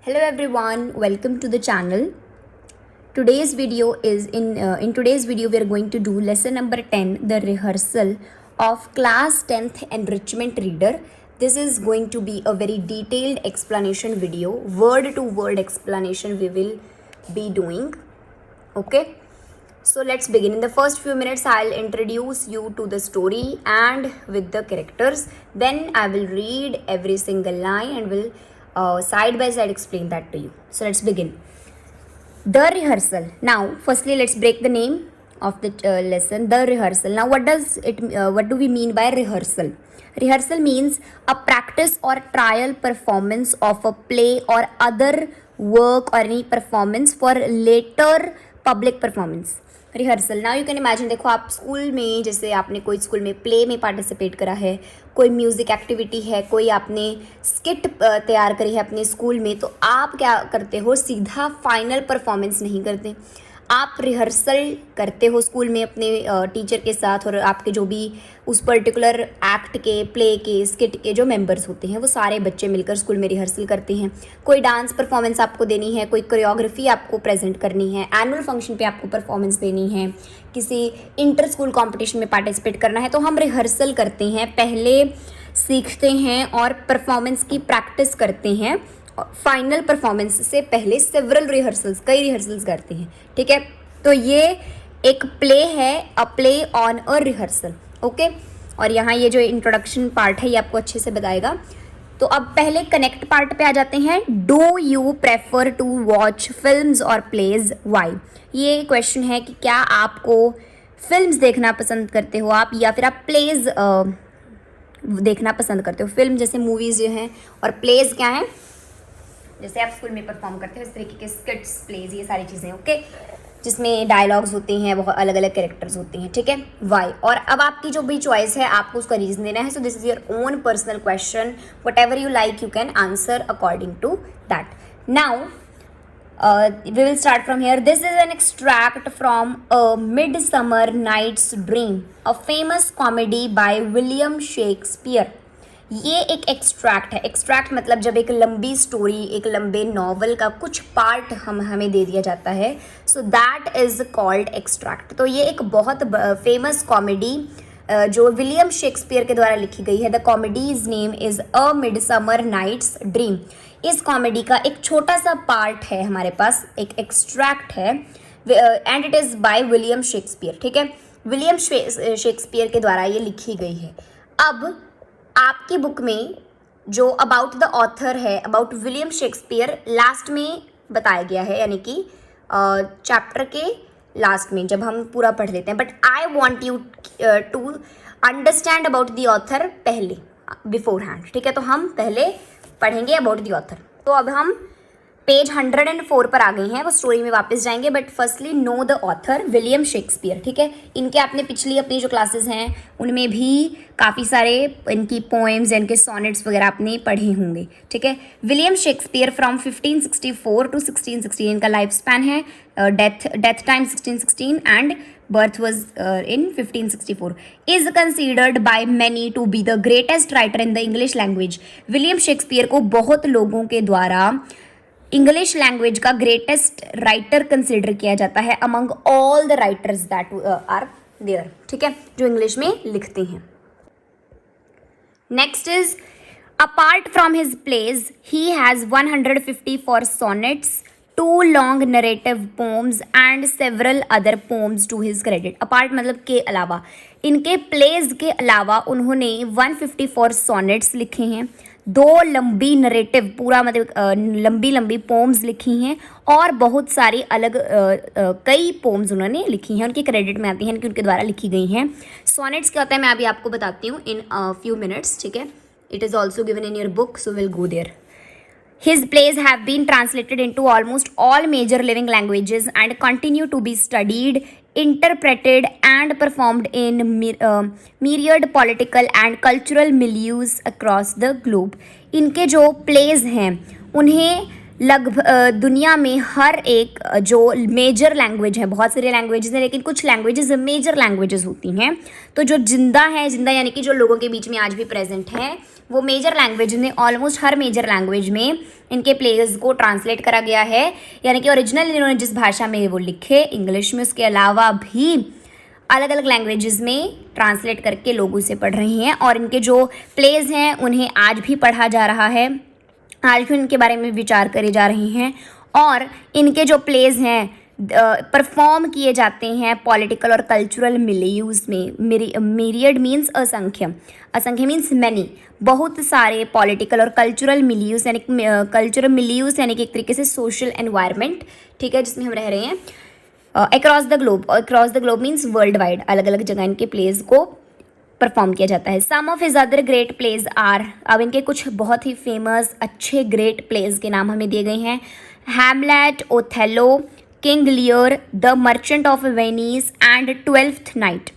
Hello everyone, welcome to the channel. Today's video is in today's video we are going to do lesson number 10, the rehearsal of class 10th enrichment reader. This is going to be a very detailed explanation video, word to word explanation we will be doing. Okay, so let's begin. In the first few minutes I'll introduce you to the story and with the characters, then I will read every single line and will side by side explain that to you. So let's begin. The rehearsal. Now firstly let's break the name of the lesson. The rehearsal. Now what do we mean by rehearsal? Rehearsal means a practice or trial performance of a play or other work or any performance for later public performance. Rehearsal. Now you can imagine, देखो आप school में, जैसे आपने कोई school में play में participate करा है, कोई म्यूज़िक एक्टिविटी है, कोई आपने स्किट तैयार करी है अपने स्कूल में, तो आप क्या करते हो, सीधा फाइनल परफॉर्मेंस नहीं करते, आप रिहर्सल करते हो स्कूल में अपने टीचर के साथ, और आपके जो भी उस पर्टिकुलर एक्ट के, प्ले के, स्किट के जो मेंबर्स होते हैं वो सारे बच्चे मिलकर स्कूल में रिहर्सल करते हैं. कोई डांस परफॉर्मेंस आपको देनी है, कोई कोरियोग्राफी आपको प्रेजेंट करनी है, एनुअल फंक्शन पे आपको परफॉर्मेंस देनी है, किसी इंटर स्कूल कॉम्पिटिशन में पार्टिसिपेट करना है, तो हम रिहर्सल करते हैं, पहले सीखते हैं और परफॉर्मेंस की प्रैक्टिस करते हैं. फाइनल परफॉर्मेंस से पहले सेवरल रिहर्सल्स, कई रिहर्सल्स करते हैं. ठीक है, तो ये एक प्ले है, अ play on a rehearsal. Okay, और यहाँ ये जो इंट्रोडक्शन पार्ट है ये आपको अच्छे से बताएगा. तो अब पहले कनेक्ट पार्ट पे आ जाते हैं. Do you prefer to watch films और प्लेज, वाई? ये क्वेश्चन है कि क्या आपको फिल्म्स देखना पसंद करते हो आप, या फिर आप प्लेज देखना पसंद करते हो. फिल्म जैसे मूवीज़ जो हैं, और प्लेज क्या हैं, जैसे आप स्कूल में परफॉर्म करते हो इस तरीके के स्किट्स, प्लेज, ये सारी चीज़ें. ओके, जिसमें डायलॉग्स होते हैं, बहुत अलग अलग कैरेक्टर्स होते हैं. ठीक है, वाई. और अब आपकी जो भी चॉइस है आपको उसका रीज़न देना है. So this is your own personal question. Whatever you like you can answer according to that. Now we will start from here. This is an extract from A Midsummer Night's Dream, a famous comedy by William Shakespeare. ये एक extract है. Extract मतलब जब एक लंबी story, एक लंबे novel का कुछ पार्ट हमें दे दिया जाता है, so that is called extract. तो ये एक बहुत फेमस कॉमेडी जो विलियम शेक्सपियर के द्वारा लिखी गई है. The comedy's name is a midsummer night's dream. इस कॉमेडी का एक छोटा सा पार्ट है हमारे पास, एक एक्सट्रैक्ट है, and it is by William Shakespeare. ठीक है, विलियम शेक्सपियर के द्वारा ये लिखी गई है. अब आपकी बुक में जो अबाउट द ऑथर है, अबाउट विलियम शेक्सपियर, लास्ट में बताया गया है, यानी कि चैप्टर के लास्ट में जब हम पूरा पढ़ लेते हैं. But I want you to understand about the author पहले, बिफोर हैंड. ठीक है, तो हम पहले पढ़ेंगे अबाउट द ऑथर. तो अब हम पेज 104 पर आ गए हैं, वो स्टोरी में वापस जाएंगे. But firstly no the author, William Shakespeare. ठीक है, इनके आपने पिछली अपनी जो क्लासेस हैं उनमें भी काफ़ी सारे इनकी पोएम्स, इनके सोनेट्स वगैरह आपने पढ़े होंगे. ठीक है, विलियम शेक्सपियर फ्रॉम 1564 टू 1616 इनका लाइफ स्पैन है. Death time 1616 and birth was in 1564. is considered by many to be the greatest writer in the English language. William Shakespeare को बहुत लोगों के द्वारा इंग्लिश लैंग्वेज का ग्रेटेस्ट राइटर कंसिडर किया जाता है among all the writers that are there. ठीक है, जो इंग्लिश में लिखते हैं. Next is, apart from his plays he has 154 sonnets, 2 long narrative poems and several other poems to his credit. Apart मतलब के अलावा, इनके प्लेज के अलावा उन्होंने 154 sonnets लिखे हैं, 2 लंबी नरेटिव, पूरा मतलब लंबी लंबी पोम्स लिखी हैं, और बहुत सारी अलग कई पोम्स उन्होंने लिखी हैं, उनके क्रेडिट में आती हैं कि उनके द्वारा लिखी गई हैं. सोनेट्स क्या होता है मैं अभी आपको बताती हूँ इन फ्यू मिनट्स. ठीक है, it is also given in your book, so will go there. His plays have been translated into almost all major living languages and continue to be studied, interpreted and performed in myriad political and cultural milieus across the globe. इनके जो plays हैं उन्हें लगभग दुनिया में हर एक जो major language है, बहुत सारे लैंग्वेजेस हैं लेकिन कुछ लैंग्वेजेस मेजर लैंग्वेजेस होती हैं, तो जो जिंदा है, जिंदा यानी कि जो लोगों के बीच में आज भी प्रेजेंट है, वो मेजर लैंग्वेज में ऑलमोस्ट हर मेजर लैंग्वेज में इनके प्लेस को ट्रांसलेट करा गया है, यानी कि ओरिजिनल इन्होंने जिस भाषा में वो लिखे इंग्लिश में, उसके अलावा भी अलग अलग लैंग्वेजेस में ट्रांसलेट करके लोग उसे पढ़ रहे हैं। और इनके जो प्लेस हैं उन्हें आज भी पढ़ा जा रहा है, आज भी इनके बारे में विचार करे जा रहे हैं। और इनके जो प्लेस हैं परफॉर्म किए जाते हैं पॉलिटिकल और कल्चरल मिलियूज में। मीरियड मीन्स असंख्य, असंख्य मीन्स मैनी, बहुत सारे पॉलिटिकल और कल्चरल मिलियूज यानी कल्चरल मिलियूज यानी कि एक तरीके से सोशल एनवायरनमेंट, ठीक है, जिसमें हम रह रहे हैं across the globe. Across the globe means world wide, अलग अलग जगह इनके प्लेस को परफॉर्म किया जाता है। Some of his other great plays are, अब इनके कुछ बहुत ही फेमस अच्छे ग्रेट प्लेज के नाम हमें दिए गए हैं। Hamlet, Othello, King Lear, the Merchant of Venice and Twelfth Night.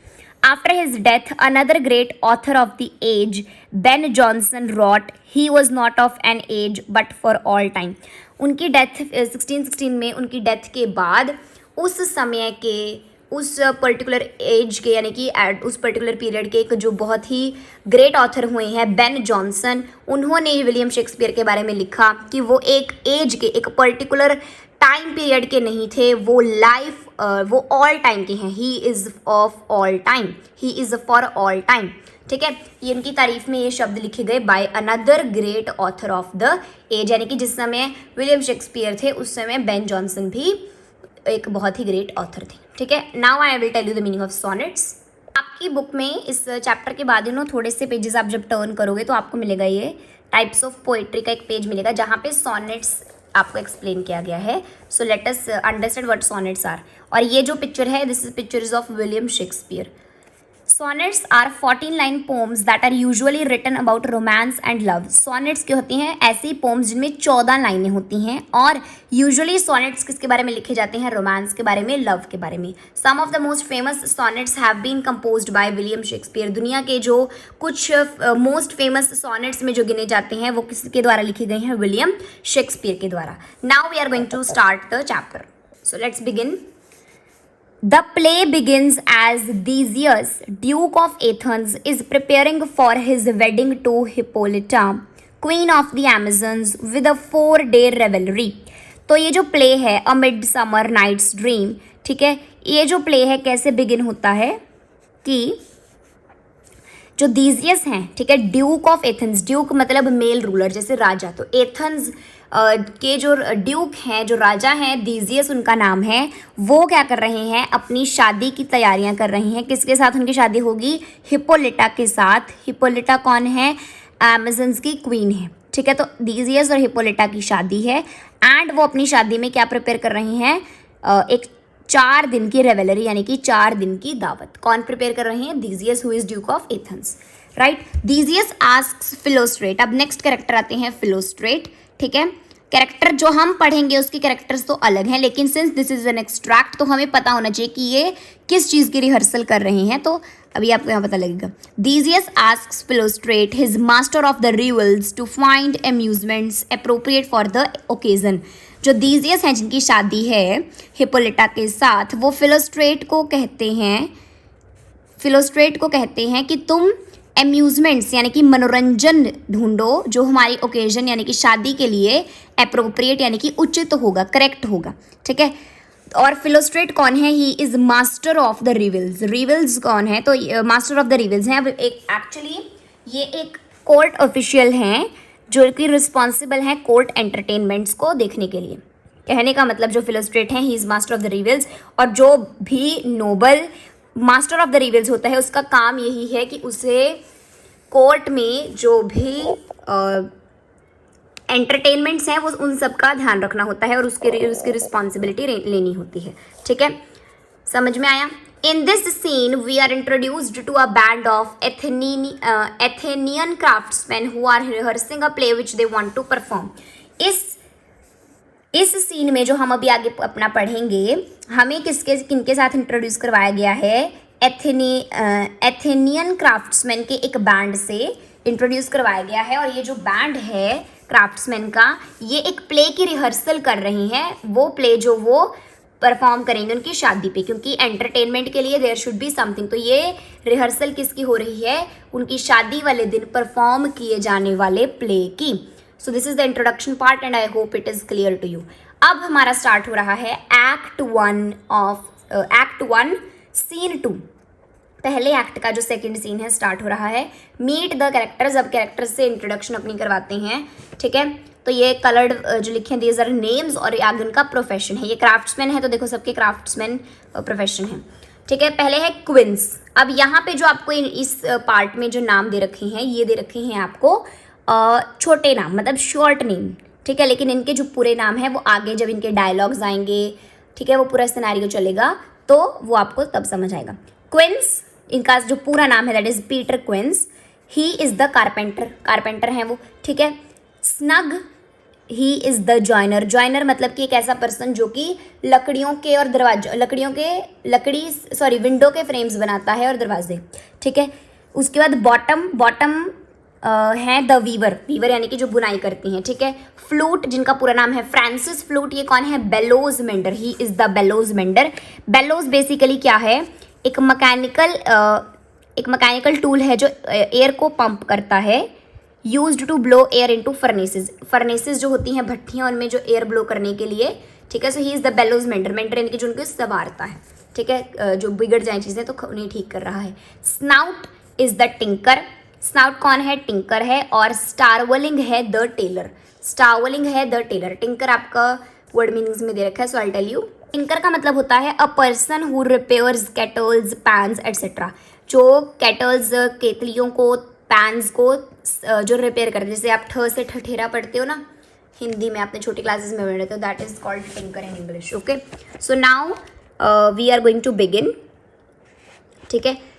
After his death, another great author of the age, Ben Jonson, wrote, "He was not of an age, but for all time." उनकी death 1616 में, उनकी death के बाद उस समय के, उस particular age के यानी कि उस पर्टिकुलर पीरियड के एक जो बहुत ही ग्रेट ऑथर हुए हैं बेन जॉनसन, उन्होंने विलियम शेक्सपियर के बारे में लिखा कि वो एक एज के, एक पर्टिकुलर टाइम पीरियड के नहीं थे, वो लाइफ वो ऑल टाइम के हैं। He is of all time, he is for all time, ठीक है। ये इनकी तारीफ में ये शब्द लिखे गए by another great author of the age, यानी कि जिस समय विलियम शेक्सपियर थे उस समय बेन जॉनसन भी एक बहुत ही ग्रेट ऑथर थे, ठीक है। Now I will tell you the meaning of sonnets. आपकी बुक में इस चैप्टर के बाद थोड़े से पेजेस आप जब टर्न करोगे तो आपको मिलेगा ये टाइप्स ऑफ पोएट्री का एक पेज मिलेगा जहाँ पे सॉनेट्स आपको एक्सप्लेन किया गया है। So let us understand what sonnets are. और ये जो पिक्चर है, this is pictures of William Shakespeare. Sonnets are 14 line poems that are usually written about romance and love. Sonnets क्या होती हैं? ऐसी पोम्स जिनमें 14 लाइनें होती हैं और यूजुअली सॉनेट्स किसके बारे में लिखे जाते हैं? रोमांस के बारे में, लव के बारे में। Some of the most famous sonnets have been composed by William Shakespeare. दुनिया के जो कुछ मोस्ट फेमस सॉनेट्स में जो गिने जाते हैं वो किसके द्वारा लिखे गए हैं? विलियम शेक्सपियर के द्वारा। Now we are going to start the chapter, so let's begin. The play begins as Theseus, Duke of Athens, is preparing for his wedding to Hippolyta, Queen of the Amazons, with a 4-day revelry. तो ये जो play है A Midsummer Night's Dream, ठीक है, ये जो play है कैसे बिगिन होता है कि जो दीजियस हैं, ठीक है, ड्यूक ऑफ एथेंस, ड्यूक मतलब मेल रूलर जैसे राजा, तो एथेंस के जो ड्यूक हैं, जो राजा हैं, दीजियस उनका नाम है, वो क्या कर रहे हैं? अपनी शादी की तैयारियां कर रहे हैं। किसके साथ उनकी शादी होगी? हिप्पोलिटा के साथ। हिप्पोलिटा कौन है? अमेज़न्स की क्वीन है, ठीक है। तो दीजियस और हिप्पोलिटा की शादी है एंड वो अपनी शादी में क्या प्रिपेयर कर रहे हैं? एक 4 दिन की रेवेलरी यानी कि 4 दिन की दावत। कौन प्रिपेयर कर रहे हैं? Theseus who is duke of Athens, right. Theseus asks Philostrate. अब नेक्स्ट कैरेक्टर आते हैं फिलोस्ट्रेट, ठीक है। कैरेक्टर जो हम पढ़ेंगे उसके कैरेक्टर्स तो अलग हैं, लेकिन since this is an extract तो हमें पता होना चाहिए कि ये किस चीज़ की रिहर्सल कर रहे हैं, तो अभी आपको यहाँ पता लगेगा। Theseus asks Philostrate his master of the revels to find amusements appropriate for the occasion. जो दीजियस हैं जिनकी शादी है हिप्पोलिटा के साथ, वो फिलोस्ट्रेट को कहते हैं कि तुम अम्यूजमेंट्स यानी कि मनोरंजन ढूंढो जो हमारी ओकेजन यानी कि शादी के लिए अप्रोप्रिएट यानी कि उचित होगा, करेक्ट होगा, ठीक है। और फिलोस्ट्रेट कौन है? He is master of the revels. Revels कौन है? तो मास्टर ऑफ द रिवल्स हैं। अब एक्चुअली ये एक कोर्ट ऑफिशियल हैं जो कि रिस्पॉन्सिबल हैं कोर्ट एंटरटेनमेंट्स को देखने के लिए। कहने का मतलब जो फिलोस्ट्रेट हैं, he is master of the revels, और जो भी noble master of the revels होता है उसका काम यही है कि उसे कोर्ट में जो भी एंटरटेनमेंट्स हैं वो उन सब का ध्यान रखना होता है और उसकी रिस्पॉन्सिबिलिटी लेनी होती है, ठीक है। समझ में आया? In this scene we are introduced to a band of Athenian craftsman who are rehearsing a play which they want to perform. इस सीन में जो हम अभी आगे अपना पढ़ेंगे, हमें किनके साथ इंट्रोड्यूस करवाया गया है? एथेनियन क्राफ्ट्समैन के एक बैंड से इंट्रोड्यूस करवाया गया है। और ये जो बैंड है क्राफ्ट्समैन का, ये एक प्ले की रिहर्सल कर रही हैं, वो प्ले जो वो परफॉर्म करेंगे उनकी शादी पे, क्योंकि एंटरटेनमेंट के लिए देयर शुड बी समथिंग। तो ये रिहर्सल किसकी हो रही है? उनकी शादी वाले दिन परफॉर्म किए जाने वाले प्ले की। So this is the introduction part and I hope it is clear to you. अब हमारा स्टार्ट हो रहा है एक्ट 1 सीन 2। पहले एक्ट का जो सेकंड सीन है स्टार्ट हो रहा है। Meet the characters. अब कैरेक्टर्स से इंट्रोडक्शन अपनी करवाते हैं, ठीक है। तो ये कलर्ड जो लिखे हैं दीज आर नेम्स और आगे उनका प्रोफेशन है। ये क्राफ्ट्समैन है तो देखो सबके क्राफ्ट्समैन प्रोफेशन है, ठीक है। पहले है क्विंस। अब यहाँ पे जो आपको इस पार्ट में जो नाम दे रखे हैं, ये दे रखे हैं आपको छोटे नाम, मतलब शॉर्ट नेम, ठीक है। लेकिन इनके जो पूरे नाम है वो आगे जब इनके डायलॉग्स आएंगे, ठीक है, वो पूरा सिनेरियो चलेगा तो वो आपको तब समझ आएगा। क्विंस, इनका जो पूरा नाम है that is Peter Quince. He is the carpenter हैं वो, ठीक है। Snug, he is the joiner. Joiner मतलब कि एक ऐसा पर्सन जो कि लकड़ियों के और दरवाजे विंडो के फ्रेम्स बनाता है और दरवाजे, ठीक है। उसके बाद बॉटम है द वीवर यानी कि जो बुनाई करती हैं, ठीक है। फ्लूट, जिनका पूरा नाम है फ्रांसिस फ्लूट, ये कौन है? Bellows mender. He is the bellows mender. Bellows basically क्या है? एक मैकेनिकल टूल है जो एयर को पंप करता है, used to blow air into furnaces जो होती हैं भट्टियाँ, उनमें जो एयर ब्लो करने के लिए, ठीक है। So he is the bellows Mendhar यानी कि जो उनको संवारता है, ठीक है, जो बिगड़ जाए चीज़ें तो उन्हें ठीक कर रहा है। Snout is the tinker. Snout कौन है? टिंकर है। और स्टारवलिंग है द टेलर। टिंकर आपका वर्ड मीनिंग्स में दे रखा है, सो आई टेल यू। टिंकर का मतलब होता है a person who repairs kettles, pans etcetera. जो केटल्स, केतलियों को, पैन्स को जो रिपेयर करते हैं, जैसे आप ठ से ठठेरा पढ़ते हो ना हिंदी में, आपने छोटी क्लासेस में पढ़ते हो, that is called tinker in English, okay. So now we are going to begin, ठीक है।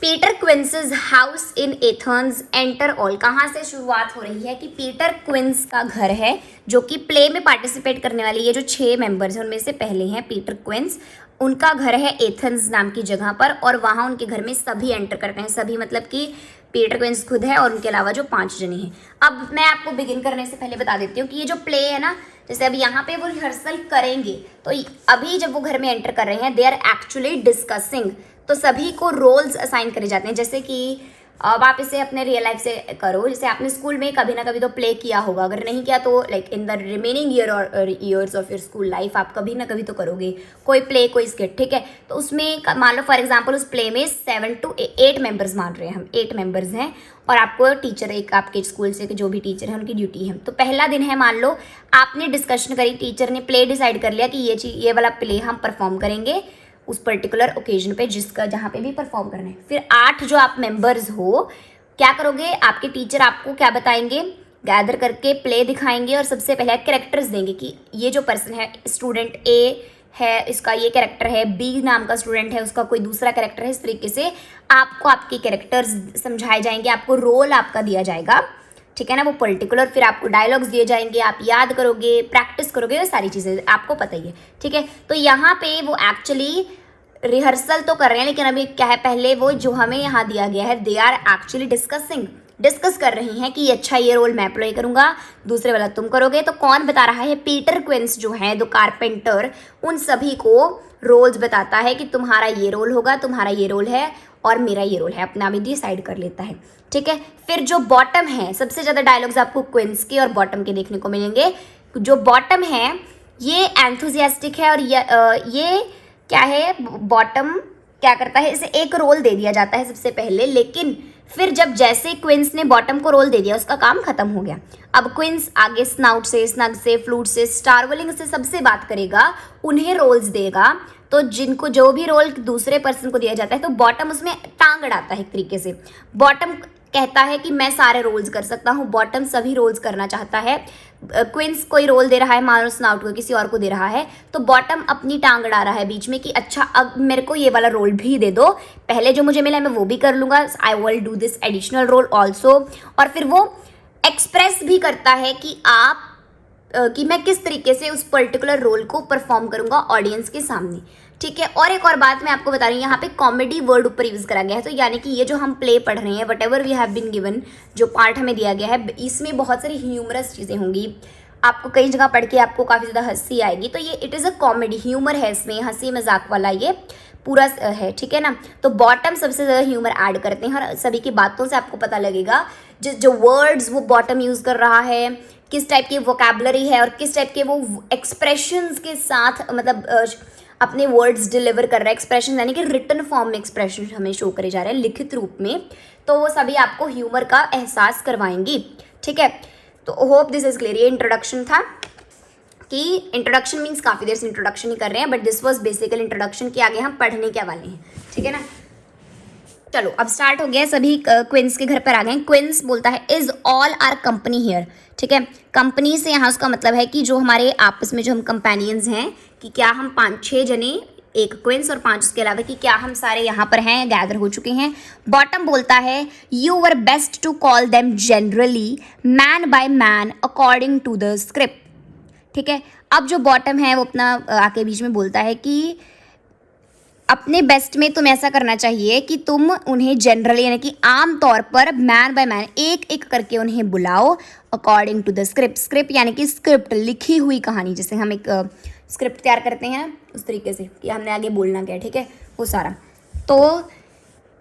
Peter Quince's house in Athens, enter all. कहाँ से शुरुआत हो रही है कि पीटर क्विंस का घर है, जो कि प्ले में पार्टिसिपेट करने वाले ये जो 6 मेंबर्स हैं उनमें से पहले हैं पीटर क्विंस। उनका घर है एथेंस नाम की जगह पर, और वहाँ उनके घर में सभी एंटर करते हैं। सभी मतलब कि पीटर क्विंस खुद है और उनके अलावा जो 5 जने हैं। अब मैं आपको बिगिन करने से पहले बता देती हूँ कि ये जो प्ले है ना, जैसे अभी यहाँ पे वो रिहर्सल करेंगे, तो अभी जब वो घर में एंटर कर रहे हैं, दे आर एक्चुअली डिस्कसिंग। तो सभी को रोल्स असाइन करे जाते हैं, जैसे कि अब आप इसे अपने रियल लाइफ से करो, जैसे आपने स्कूल में कभी ना कभी तो प्ले किया होगा, अगर नहीं किया तो like in the remaining years of your school life आप कभी ना कभी तो करोगे कोई प्ले, कोई स्किट, ठीक है। तो उसमें मान लो फॉर एग्जांपल उस प्ले में 7 to 8 मेंबर्स मान रहे हैं हम, 8 मेंबर्स हैं, और आपको टीचर, एक आपके स्कूल से जो भी टीचर है उनकी ड्यूटी है। तो पहला दिन है, मान लो आपने डिस्कशन करी, टीचर ने प्ले डिसाइड कर लिया कि ये वाला प्ले हम परफॉर्म करेंगे उस पर्टिकुलर ओकेजन पे जहाँ पे भी परफॉर्म करना है। फिर 8 जो आप मेंबर्स हो, क्या करोगे? आपके टीचर आपको क्या बताएंगे? गैदर करके प्ले दिखाएंगे और सबसे पहले कैरेक्टर्स देंगे कि ये जो पर्सन है, स्टूडेंट ए है, इसका ये कैरेक्टर है, बी नाम का स्टूडेंट है, उसका कोई दूसरा कैरेक्टर है। इस तरीके से आपको आपके कैरेक्टर्स समझाए जाएंगे, आपको रोल आपका दिया जाएगा, ठीक है ना, वो पर्टिकुलर। फिर आपको डायलॉग्स दिए जाएंगे, आप याद करोगे, प्रैक्टिस करोगे, वो सारी चीज़ें आपको पता ही है, ठीक है। तो यहाँ पे वो एक्चुअली रिहर्सल तो कर रहे हैं, लेकिन अभी क्या है, पहले वो जो हमें यहाँ दिया गया है, दे आर एक्चुअली डिस्कस कर रही हैं कि अच्छा ये रोल मैं प्ले करूँगा, दूसरे वाला तुम करोगे। तो कौन बता रहा है? पीटर क्विंस जो है, द कारपेंटर, उन सभी को रोल्स बताता है कि तुम्हारा ये रोल होगा, तुम्हारा ये रोल है और मेरा ये रोल है, अपना भी डिसाइड कर लेता है, ठीक है। फिर जो बॉटम है, सबसे ज़्यादा डायलॉग्स आपको क्विंस के और बॉटम के देखने को मिलेंगे। जो बॉटम है ये एंथुजियास्टिक है, और ये क्या है, बॉटम क्या करता है, इसे एक रोल दे दिया जाता है सबसे पहले, लेकिन फिर जब जैसे क्विंस ने बॉटम को रोल दे दिया, उसका काम खत्म हो गया। अब क्विंस आगे स्नाउट से, स्नग से, फ्लूट से, स्टारवलिंग से सबसे बात करेगा, उन्हें रोल्स देगा। तो जिनको जो भी रोल दूसरे पर्सन को दिया जाता है, तो बॉटम उसमें टांग अड़ाता है एक तरीके से। बॉटम कहता है कि मैं सारे रोल्स कर सकता हूँ, बॉटम सभी रोल्स करना चाहता है। क्विंस कोई रोल दे रहा है, मान लो स्नाउट को किसी और को दे रहा है, तो बॉटम अपनी टांग अड़ा रहा है बीच में कि अच्छा अब मेरे को ये वाला रोल भी दे दो, पहले जो मुझे मिला है मैं वो भी कर लूँगा, I will do this additional role also. और फिर वो एक्सप्रेस भी करता है कि आप कि मैं किस तरीके से उस पर्टिकुलर रोल को परफॉर्म करूंगा ऑडियंस के सामने, ठीक है। और एक और बात मैं आपको बता रही हूँ, यहाँ पे कॉमेडी वर्ड ऊपर यूज़ करा गया है, तो यानी कि ये जो हम प्ले पढ़ रहे हैं, whatever we have been given, जो पार्ट हमें दिया गया है, इसमें बहुत सारी ह्यूमरस चीज़ें होंगी, आपको कई जगह पढ़ के आपको काफ़ी ज़्यादा हंसी आएगी, तो ये it is a comedy, humour है इसमें, हंसी मजाक वाला ये पूरा है, ठीक है ना। तो बॉटम सबसे ज़्यादा ह्यूमर ऐड करते हैं, और सभी की बातों से आपको पता लगेगा जो वर्ड्स वो बॉटम यूज़ कर रहा है, किस टाइप की वोकैबुलरी है, और किस टाइप के वो एक्सप्रेशंस के साथ मतलब अपने वर्ड्स डिलीवर कर रहा है। एक्सप्रेशन यानी कि रिटन फॉर्म में एक्सप्रेशन हमें शो करे जा रहे हैं, लिखित रूप में, तो वो सभी आपको ह्यूमर का एहसास करवाएंगी, ठीक है। तो होप दिस इज क्लियर। ये इंट्रोडक्शन था, कि इंट्रोडक्शन मीन्स काफ़ी देर से इंट्रोडक्शन ही कर रहे हैं, but this was basically introduction के आगे हम पढ़ने क्या वाले हैं, ठीक है ना। चलो अब स्टार्ट हो गया, सभी क्विंस के घर पर आ गए। क्विंस बोलता है is all our company here, ठीक है। कंपनी से यहाँ उसका मतलब है कि जो हमारे आपस में जो हम कंपेनियंस हैं, कि क्या हम 5-6 जने, एक क्विंस और 5 उसके अलावा, कि क्या हम सारे यहाँ पर हैं, गैदर हो चुके हैं। बॉटम बोलता है you were best to call them generally man by man according to the script, ठीक है। अब जो बॉटम है वो अपना आके बीच में बोलता है कि अपने बेस्ट में तुम ऐसा करना चाहिए कि तुम उन्हें जनरली यानी कि आम तौर पर मैन बाय मैन एक एक करके उन्हें बुलाओ according to the script. Script यानी कि स्क्रिप्ट, लिखी हुई कहानी, जैसे हम एक स्क्रिप्ट तैयार करते हैं उस तरीके से कि हमने आगे बोलना क्या है, ठीक है, वो सारा। तो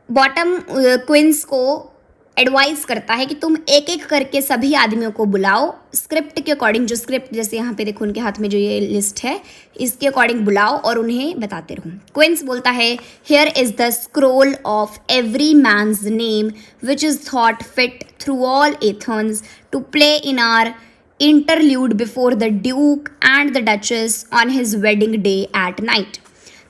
बॉटम क्विंस को एडवाइस करता है कि तुम एक एक करके सभी आदमियों को बुलाओ, स्क्रिप्ट के अकॉर्डिंग, जो स्क्रिप्ट जैसे यहाँ पे देखो उनके हाथ में जो ये लिस्ट है, इसके अकॉर्डिंग बुलाओ और उन्हें बताते रहो। क्विंस बोलता है here is the scroll of every man's name which is thought fit through all Athens to play in our interlude before the duke and the duchess on his wedding day at night.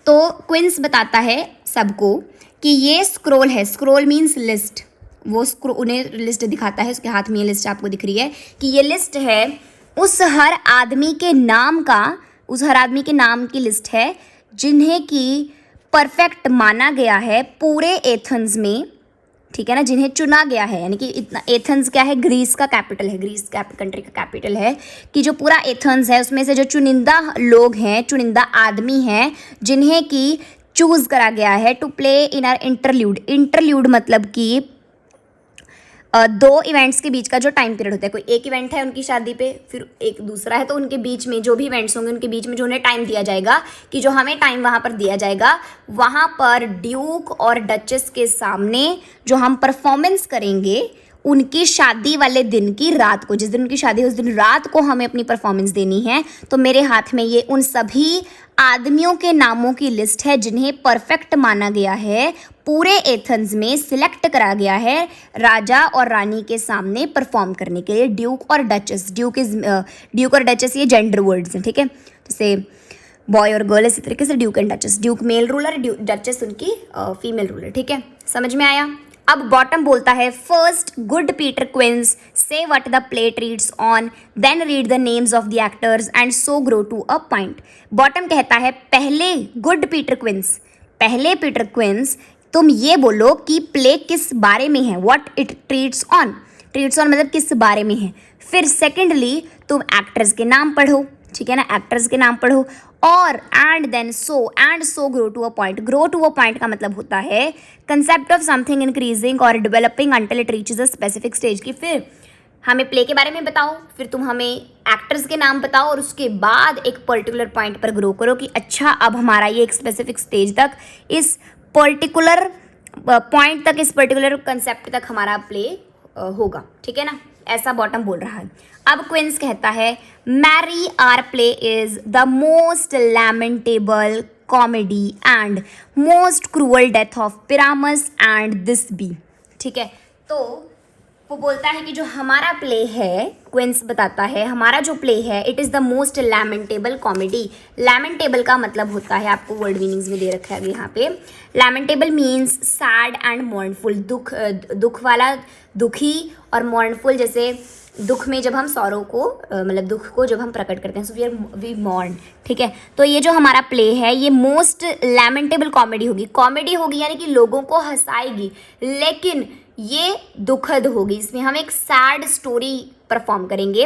तो Quince बताता है सबको कि ये scroll है, scroll means list, वो उन्हें list दिखाता है, उसके हाथ में ये लिस्ट आपको दिख रही है, कि ये लिस्ट है उस हर आदमी के नाम का, उस हर आदमी के नाम की लिस्ट है जिन्हें कि परफेक्ट माना गया है पूरे एथेंस में, ठीक है ना, जिन्हें चुना गया है। यानी कि इतना, एथेंस क्या है, ग्रीस का कैपिटल है, ग्रीस कंट्री का कैपिटल है, कि जो पूरा एथेंस है उसमें से जो चुनिंदा लोग हैं, चुनिंदा आदमी हैं, जिन्हें कि चूज़ करा गया है to play in our interlude. Interlude मतलब कि 2 इवेंट्स के बीच का जो टाइम पीरियड होता है, कोई एक इवेंट है उनकी शादी पे, फिर एक दूसरा है, तो उनके बीच में जो भी इवेंट्स होंगे उनके बीच में जो उन्हें टाइम दिया जाएगा, कि जो हमें टाइम वहाँ पर दिया जाएगा, वहाँ पर ड्यूक और डचेस के सामने जो हम परफॉर्मेंस करेंगे उनकी शादी वाले दिन की रात को, जिस दिन उनकी शादी है उस दिन रात को हमें अपनी परफॉर्मेंस देनी है। तो मेरे हाथ में ये उन सभी आदमियों के नामों की लिस्ट है जिन्हें परफेक्ट माना गया है, पूरे एथेंस में सिलेक्ट करा गया है राजा और रानी के सामने परफॉर्म करने के लिए। ड्यूक और डचेस, ड्यूक और डचेस ये जेंडर वर्ड्स हैं, ठीक है, जैसे बॉय और गर्ल, इसी तरीके से duke and duchess, duke male ruler, duchess उनकी फीमेल रूलर, ठीक है, समझ में आया। अब बॉटम बोलता है फर्स्ट गुड पीटर क्विंस से what the play treats on, then read the names of the actors and so grow to a point. Bottom कहता है पहले गुड पीटर क्विंस, पहले पीटर क्विंस तुम ये बोलो कि प्ले किस बारे में है, what it treats on, treats on मतलब किस बारे में है। फिर सेकेंडली तुम एक्टर्स के नाम पढ़ो, ठीक है ना, एक्टर्स के नाम पढ़ो, और and then so grow to a point. Grow to a point का मतलब होता है कंसेप्ट ऑफ समथिंग इंक्रीजिंग और developing until it reaches a specific stage, की फिर हमें प्ले के बारे में बताओ, फिर तुम हमें एक्टर्स के नाम बताओ, और उसके बाद एक पर्टिकुलर पॉइंट पर ग्रो करो कि अच्छा अब हमारा ये एक स्पेसिफिक स्टेज तक, इस पर्टिकुलर पॉइंट तक, इस पर्टिकुलर कंसेप्ट तक हमारा प्ले होगा, ठीक है ना, ऐसा बॉटम बोल रहा है। अब क्विंस कहता है marry our play is the most lamentable comedy and most cruel death of Pyramus and Thisbe, ठीक है। तो वो बोलता है कि जो हमारा प्ले है, क्विंस बताता है हमारा जो प्ले है, it is the most lamentable comedy. Lamentable का मतलब होता है, आपको वर्ड मीनिंग्स में दे रखा है यहाँ पे, लैमेंटेबल मीन्स सैड एंड मॉर्नफुल, दुख वाला, दुखी, और मॉर्नफुल जैसे दुख में जब हम सौरो को मतलब दुख को जब हम प्रकट करते हैं, सो वी मॉर्न, ठीक है। तो ये जो हमारा प्ले है ये मोस्ट लैमेंटेबल कॉमेडी होगी यानी कि लोगों को हंसाएगी, लेकिन ये दुखद होगी, इसमें हम एक सैड स्टोरी परफॉर्म करेंगे।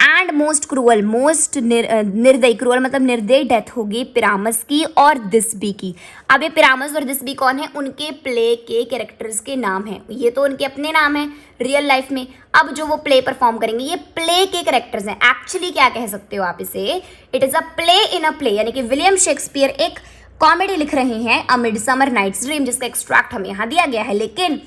एंड मोस्ट क्रूअल, मोस्ट निर्दयी, क्रूअल मतलब निर्दयी डेथ होगी पिरामस की और दिसबी की। अब ये पिरामस और दिसबी कौन है? उनके प्ले के कैरेक्टर्स के नाम हैं, ये तो उनके अपने नाम हैं रियल लाइफ में। अब जो वो प्ले परफॉर्म करेंगे ये प्ले के कैरेक्टर्स हैं। एक्चुअली क्या कह सकते हो आप इसे, it is a play in a play, यानी कि विलियम शेक्सपियर एक कॉमेडी लिख रहे हैं अ मिडसमर नाइट्स ड्रीम, जिसका एक्सट्रैक्ट हमें यहाँ दिया गया है, लेकिन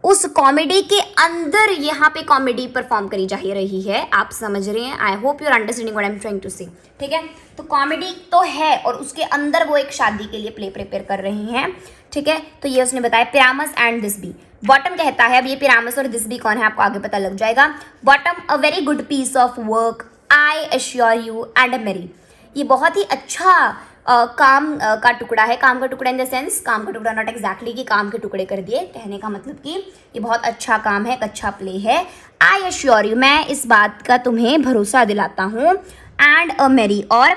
उस कॉमेडी के अंदर यहाँ पे कॉमेडी परफॉर्म करी जा रही है। आप समझ रहे हैं? I hope you are understanding what I am trying to say. ठीक है, तो कॉमेडी तो है और उसके अंदर वो एक शादी के लिए प्ले प्रिपेयर कर रही हैं। ठीक है, तो ये उसने बताया पिरामस एंड दिसबी। बॉटम कहता है, अब ये पिरामस और दिसबी कौन है आपको आगे पता लग जाएगा। Bottom, a very good piece of work I assure you and merry, ये बहुत ही अच्छा काम का टुकड़ा है। काम का टुकड़ा इन द सेंस, काम का टुकड़ा नॉट एग्जैक्टली कि काम के टुकड़े कर दिए, कहने का मतलब कि ये बहुत अच्छा काम है, एक अच्छा प्ले है। आई एश्योर यू, मैं इस बात का तुम्हें भरोसा दिलाता हूँ। एंड अ मेरी, और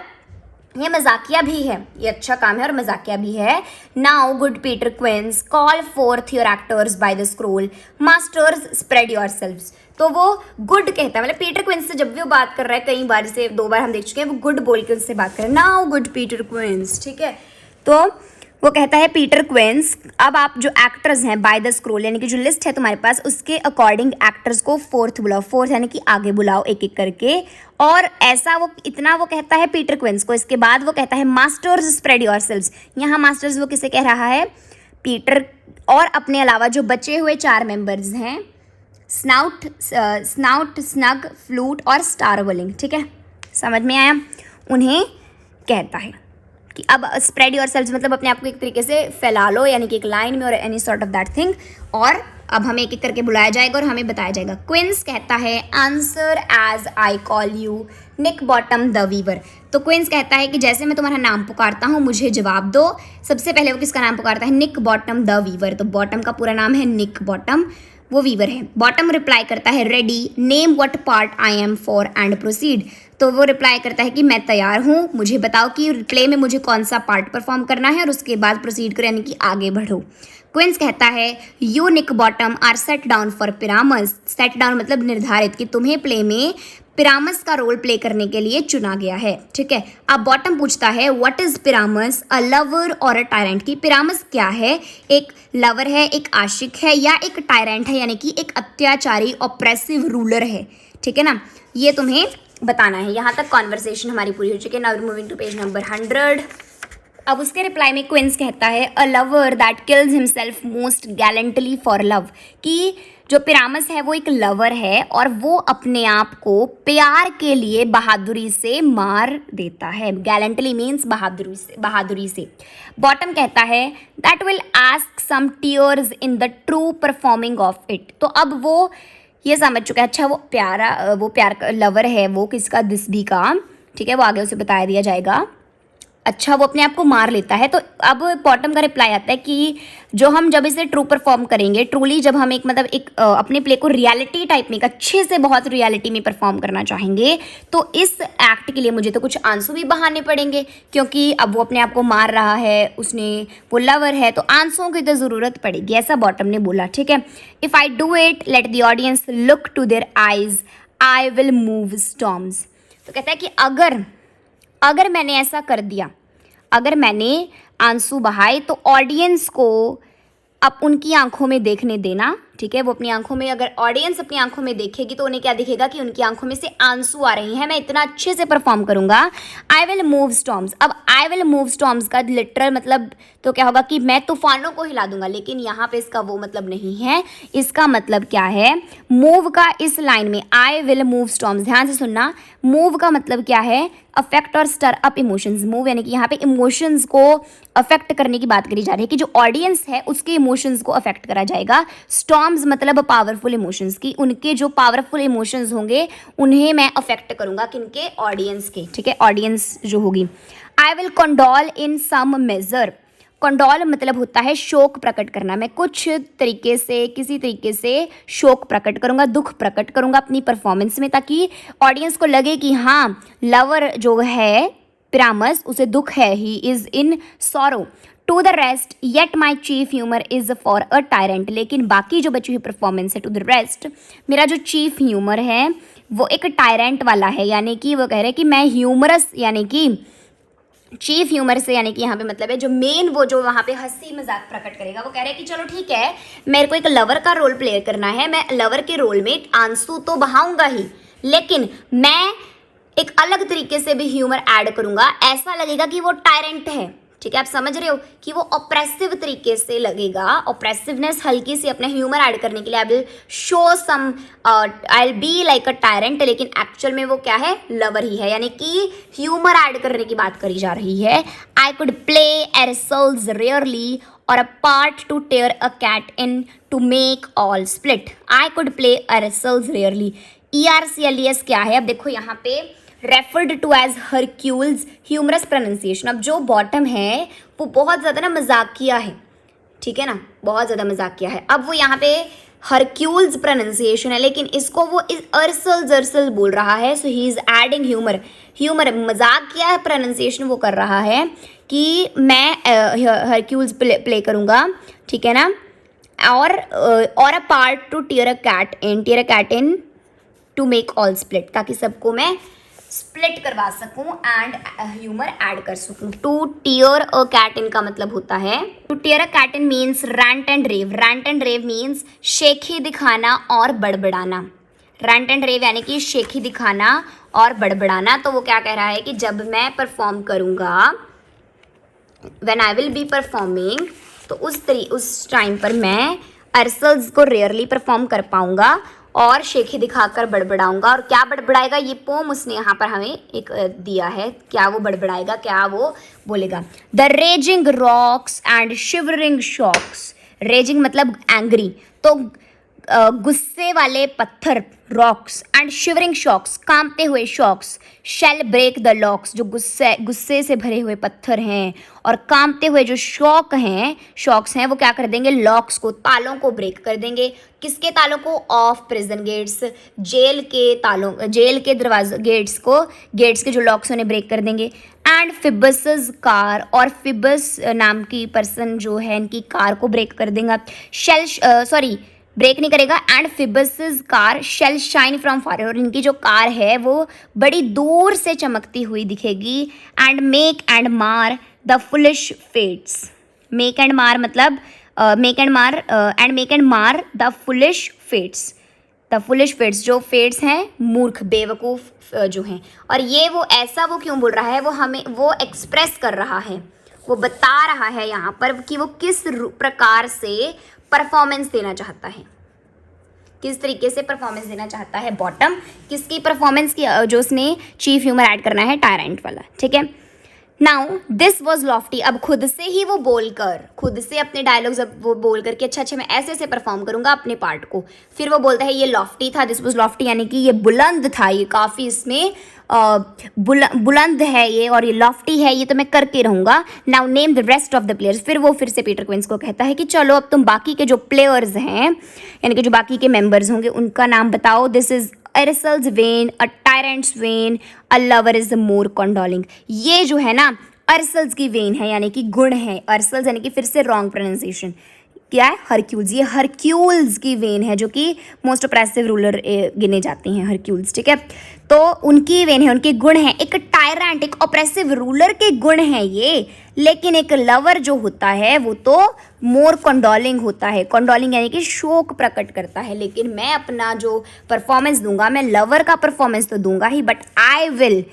ये मजाकिया भी है, ये अच्छा काम है और मजाकिया भी है। Now good Peter Quince call forth your actors by the scroll, masters spread yourselves. तो वो गुड कहता है, मतलब पीटर क्विंस से जब भी वो बात कर रहा है, कई बार से 2 बार हम देख चुके हैं, वो गुड बोल के उससे बात कर रहे हैं, नाउ गुड पीटर क्विंस। ठीक है, तो वो कहता है पीटर क्विंस, अब आप जो एक्टर्स हैं बाय द स्क्रोल, यानी कि जो लिस्ट है तुम्हारे पास उसके अकॉर्डिंग एक्टर्स को फोर्थ बुलाओ, फोर्थ यानी कि आगे बुलाओ एक एक करके। और ऐसा वो इतना वो कहता है पीटर क्विंस को। इसके बाद वो कहता है मास्टर्स स्प्रेड योरसेल्व्स, यहाँ मास्टर्स वो किसे कह रहा है? पीटर और अपने अलावा जो बचे हुए 4 मेंबर्स हैं, स्नाउट, स्नग, फ्लूट और स्टारवलिंग। ठीक है, समझ में आया? उन्हें कहता है कि अब स्प्रेड योरसेल्व्स मतलब अपने आप को एक तरीके से फैला लो, यानी कि एक लाइन में और any sort of that thing. और अब हमें एक एक करके बुलाया जाएगा और हमें बताया जाएगा। क्विंस कहता है answer as I call you Nick Bottom the weaver. तो क्विंस कहता है कि जैसे मैं तुम्हारा नाम पुकारता हूँ मुझे जवाब दो। सबसे पहले वो किसका नाम पुकारता है? निक बॉटम द वीवर। तो बॉटम का पूरा नाम है निक बॉटम, वो वीवर है। बॉटम रिप्लाई करता है ready, name what part I am for and proceed. तो वो रिप्लाई करता है कि मैं तैयार हूँ, मुझे बताओ कि प्ले में मुझे कौन सा पार्ट परफॉर्म करना है और उसके बाद प्रोसीड करो, यानी कि आगे बढ़ो। क्विंस कहता है you Nick Bottom are set down for Pyramus. Set down मतलब निर्धारित, कि तुम्हें प्ले में पिरामस का रोल प्ले करने के लिए चुना गया है। ठीक है, अब बॉटम पूछता है what is Pyramus, a lover और अ टायरेंट। की पिरामस क्या है? एक लवर है, एक आशिक है, या एक टायरेंट है, यानी कि एक अत्याचारी ऑप्रेसिव रूलर है। ठीक है ना, ये तुम्हें बताना है। यहाँ तक कॉन्वर्सेशन हमारी पूरी हो चुकी है। Now moving to page number 100। अब उसके रिप्लाई में क्विंस कहता है a lover that kills himself most gallantly for love. कि जो पिरामस है वो एक लवर है और वो अपने आप को प्यार के लिए बहादुरी से मार देता है। गैलेंटली मीन्स बहादुरी से। बॉटम कहता है that will ask some tears in the true performing of it. तो अब वो ये समझ चुका है, अच्छा वो प्यार का लवर है, वो किसका? दिसबी का। ठीक है, वो आगे उसे बताया दिया जाएगा। अच्छा, वो अपने आप को मार लेता है। तो अब बॉटम का रिप्लाई आता है कि जो हम जब इसे ट्रू परफॉर्म करेंगे, ट्रूली जब हम एक मतलब एक अपने प्ले को रियलिटी टाइप में, अच्छे से बहुत रियलिटी में परफॉर्म करना चाहेंगे, तो इस एक्ट के लिए मुझे तो कुछ आंसू भी बहाने पड़ेंगे, क्योंकि अब वो अपने आप को मार रहा है, उसने वो लवर है, तो आंसुओं की तो ज़रूरत पड़ेगी, ऐसा बॉटम ने बोला। ठीक है, if I do it let the audience look to their eyes I will move storms. तो कहता है कि अगर मैंने ऐसा कर दिया, अगर मैंने आंसू बहाए, तो ऑडियंस को अब उनकी आंखों में देखने देना। ठीक है, वो अपनी आंखों में, अगर ऑडियंस अपनी आंखों में देखेगी तो उन्हें क्या दिखेगा कि उनकी आंखों में से आंसू आ रही हैं। मैं इतना अच्छे से परफॉर्म करूंगा। आई विल मूव स्टॉर्म्स। अब आई विल मूव स्टॉर्म्स का लिटरल मतलब तो क्या होगा कि मैं तूफानों को हिला दूंगा, लेकिन यहाँ पे इसका वो मतलब नहीं है। इसका मतलब क्या है? मूव का इस लाइन में आई विल मूव स्टॉर्म्स, ध्यान से सुनना, मूव का मतलब क्या है? अफेक्ट और स्टर अप इमोशंस। मूव यानी कि यहाँ पे इमोशंस को अफेक्ट करने की बात करी जा रही है, कि जो ऑडियंस है उसके इमोशंस को अफेक्ट करा जाएगा। स्टॉर्म्स मतलब पावरफुल इमोशंस, की उनके जो पावरफुल इमोशंस होंगे उन्हें मैं अफेक्ट करूंगा, किनके? ऑडियंस के। ठीक है, ऑडियंस जो होगी। I will condole in some measure. Condole मतलब होता है शोक प्रकट करना। मैं कुछ तरीके से, किसी तरीके से शोक प्रकट करूंगा, दुख प्रकट करूंगा अपनी परफॉर्मेंस में, ताकि ऑडियंस को लगे कि हाँ, लवर जो है पिरामस उसे दुख है, he is in sorrow. To the rest yet my chief humour is for a tyrant. लेकिन बाकी जो बची हुई परफॉर्मेंस है, टू द रेस्ट मेरा जो चीफ ह्यूमर है वो एक टायरेंट वाला है, यानी कि वो कह रहे हैं कि मैं ह्यूमरस, यानी कि चीफ ह्यूमर से, यानी कि यहाँ पे मतलब है जो मेन, वो जो वहाँ पे हंसी मजाक प्रकट करेगा, वो कह रहे हैं कि चलो ठीक है, मेरे को एक लवर का रोल प्ले करना है, मैं लवर के रोल में आंसू तो बहाऊंगा ही, लेकिन मैं एक अलग तरीके से भी ह्यूमर ऐड करूंगा, ऐसा लगेगा कि वो टायरेंट है। ठीक है, आप समझ रहे हो कि वो ऑप्रेसिव तरीके से लगेगा, ऑप्रेसिवनेस हल्की सी अपने ह्यूमर ऐड करने के लिए I will show some, I will be like a tyrant, लेकिन एक्चुअल में वो क्या है, लवर ही है, यानी कि ह्यूमर ऐड करने की बात करी जा रही है। I could play Ercles rarely और a part to tear a cat in to make all split. I could play Ercles rarely, ERCLES क्या है, अब देखो यहाँ पे referred to as Hercules, humorous pronunciation. अब जो बॉटम है वो बहुत ज़्यादा ना मजाकिया है, ठीक है ना, बहुत ज़्यादा मजाकिया है। अब वो यहाँ पे हरक्यूल्स प्रोनाउंसिएशन है, लेकिन इसको वो इस अर्सल जर्सल बोल रहा है, so he is adding humour, humour मजाकिया प्रोनाउंसिएशन वो कर रहा है कि मैं हरक्यूल्स प्ले करूँगा, ठीक है ना, और a part to tear a cat in to make all split, ताकि सबको मैं स्प्लिट करवा सकूं एंड ह्यूमर ऐड कर सकूं। To tear a cat in का मतलब होता है, to tear a cat in means rant and rave. Rant and rave means शेखी दिखाना और बड़बड़ाना। रैंट एंड रेव यानी कि शेखी दिखाना और बड़बड़ाना। तो वो क्या कह रहा है कि जब मैं परफॉर्म करूंगा, when I will be performing, तो उस टाइम पर मैं अरसल्स को रेयरली परफॉर्म कर पाऊंगा और शेखी दिखाकर बड़बड़ाऊंगा। और क्या बड़बड़ाएगा, ये पोम उसने यहाँ पर हमें एक दिया है, क्या वो बड़बड़ाएगा, क्या वो बोलेगा। The raging rocks and shivering shocks. Raging मतलब एंग्री, तो गुस्से वाले पत्थर रॉक्स एंड शिवरिंग शॉक्स, कांपते हुए shocks, shall break the locks, जो गुस्से से भरे हुए पत्थर हैं और कांपते हुए जो शॉक्स हैं वो क्या कर देंगे, लॉक्स को, तालों को ब्रेक कर देंगे। किसके तालों को, ऑफ प्रिजन गेट्स, जेल के तालों, जेल के दरवाजे गेट्स के जो लॉक्स उन्हें ब्रेक कर देंगे। एंड फिबस कार, और फिबस नाम की पर्सन जो है इनकी कार को ब्रेक कर देगा। ब्रेक नहीं करेगा। And Phibbus car shall shine from far, और इनकी जो कार है वो बड़ी दूर से चमकती हुई दिखेगी। And make and mar the foolish fates. Make and mar मतलब make and mar the foolish fates. The foolish fates, जो फेट्स हैं मूर्ख बेवकूफ़ जो हैं। और ये वो ऐसा वो क्यों बोल रहा है, वो हमें वो एक्सप्रेस कर रहा है, वो बता रहा है यहाँ पर कि वो किस प्रकार से परफॉर्मेंस देना चाहता है, किस तरीके से परफॉर्मेंस देना चाहता है। बॉटम किसकी परफॉर्मेंस की, जो उसने चीफ ह्यूमर ऐड करना है, टायरेंट वाला, ठीक है। नाउ दिस वॉज लॉफ्टी, अब खुद से ही वो बोलकर, खुद से अपने डायलॉग्स अब वो बोल करके अच्छा मैं ऐसे ऐसे परफॉर्म करूंगा अपने पार्ट को, फिर वो बोलता है ये लॉफ्टी था, दिस वॉज लॉफ्टी, यानी कि ये बुलंद था, ये काफ़ी इसमें बुलंद है ये, और ये लॉफ्टी है, ये तो मैं करके रहूँगा। Now name the rest of the players, फिर वो फिर से पीटर क्विंस को कहता है कि चलो अब तुम बाकी के जो प्लेयर्स हैं, यानी कि जो बाकी के मेंबर्स होंगे उनका नाम बताओ। This is Ercles vein, a tyrant's vein, a lover is more condoling. ये जो है ना अर्सल्स की वेन है, यानी कि गुण है। अर्सल्स यानी कि फिर से रॉन्ग प्रोनाउंसिएशन क्या है, हरक्यूल्स, ये हरक्यूल्स की वेन है, जो कि मोस्ट ऑप्रेसिव रूलर गिने जाते हैं हरक्यूल्स, ठीक है। तो उनकी वेन है, उनके गुण हैं, एक टायरेंट, एक ऑप्रेसिव रूलर के गुण हैं ये, लेकिन एक लवर जो होता है वो तो मोर कॉन्डोलिंग होता है। कॉन्डोलिंग यानी कि शोक प्रकट करता है, लेकिन मैं अपना जो परफॉर्मेंस दूंगा, मैं लवर का परफॉर्मेंस तो दूंगा ही, but I will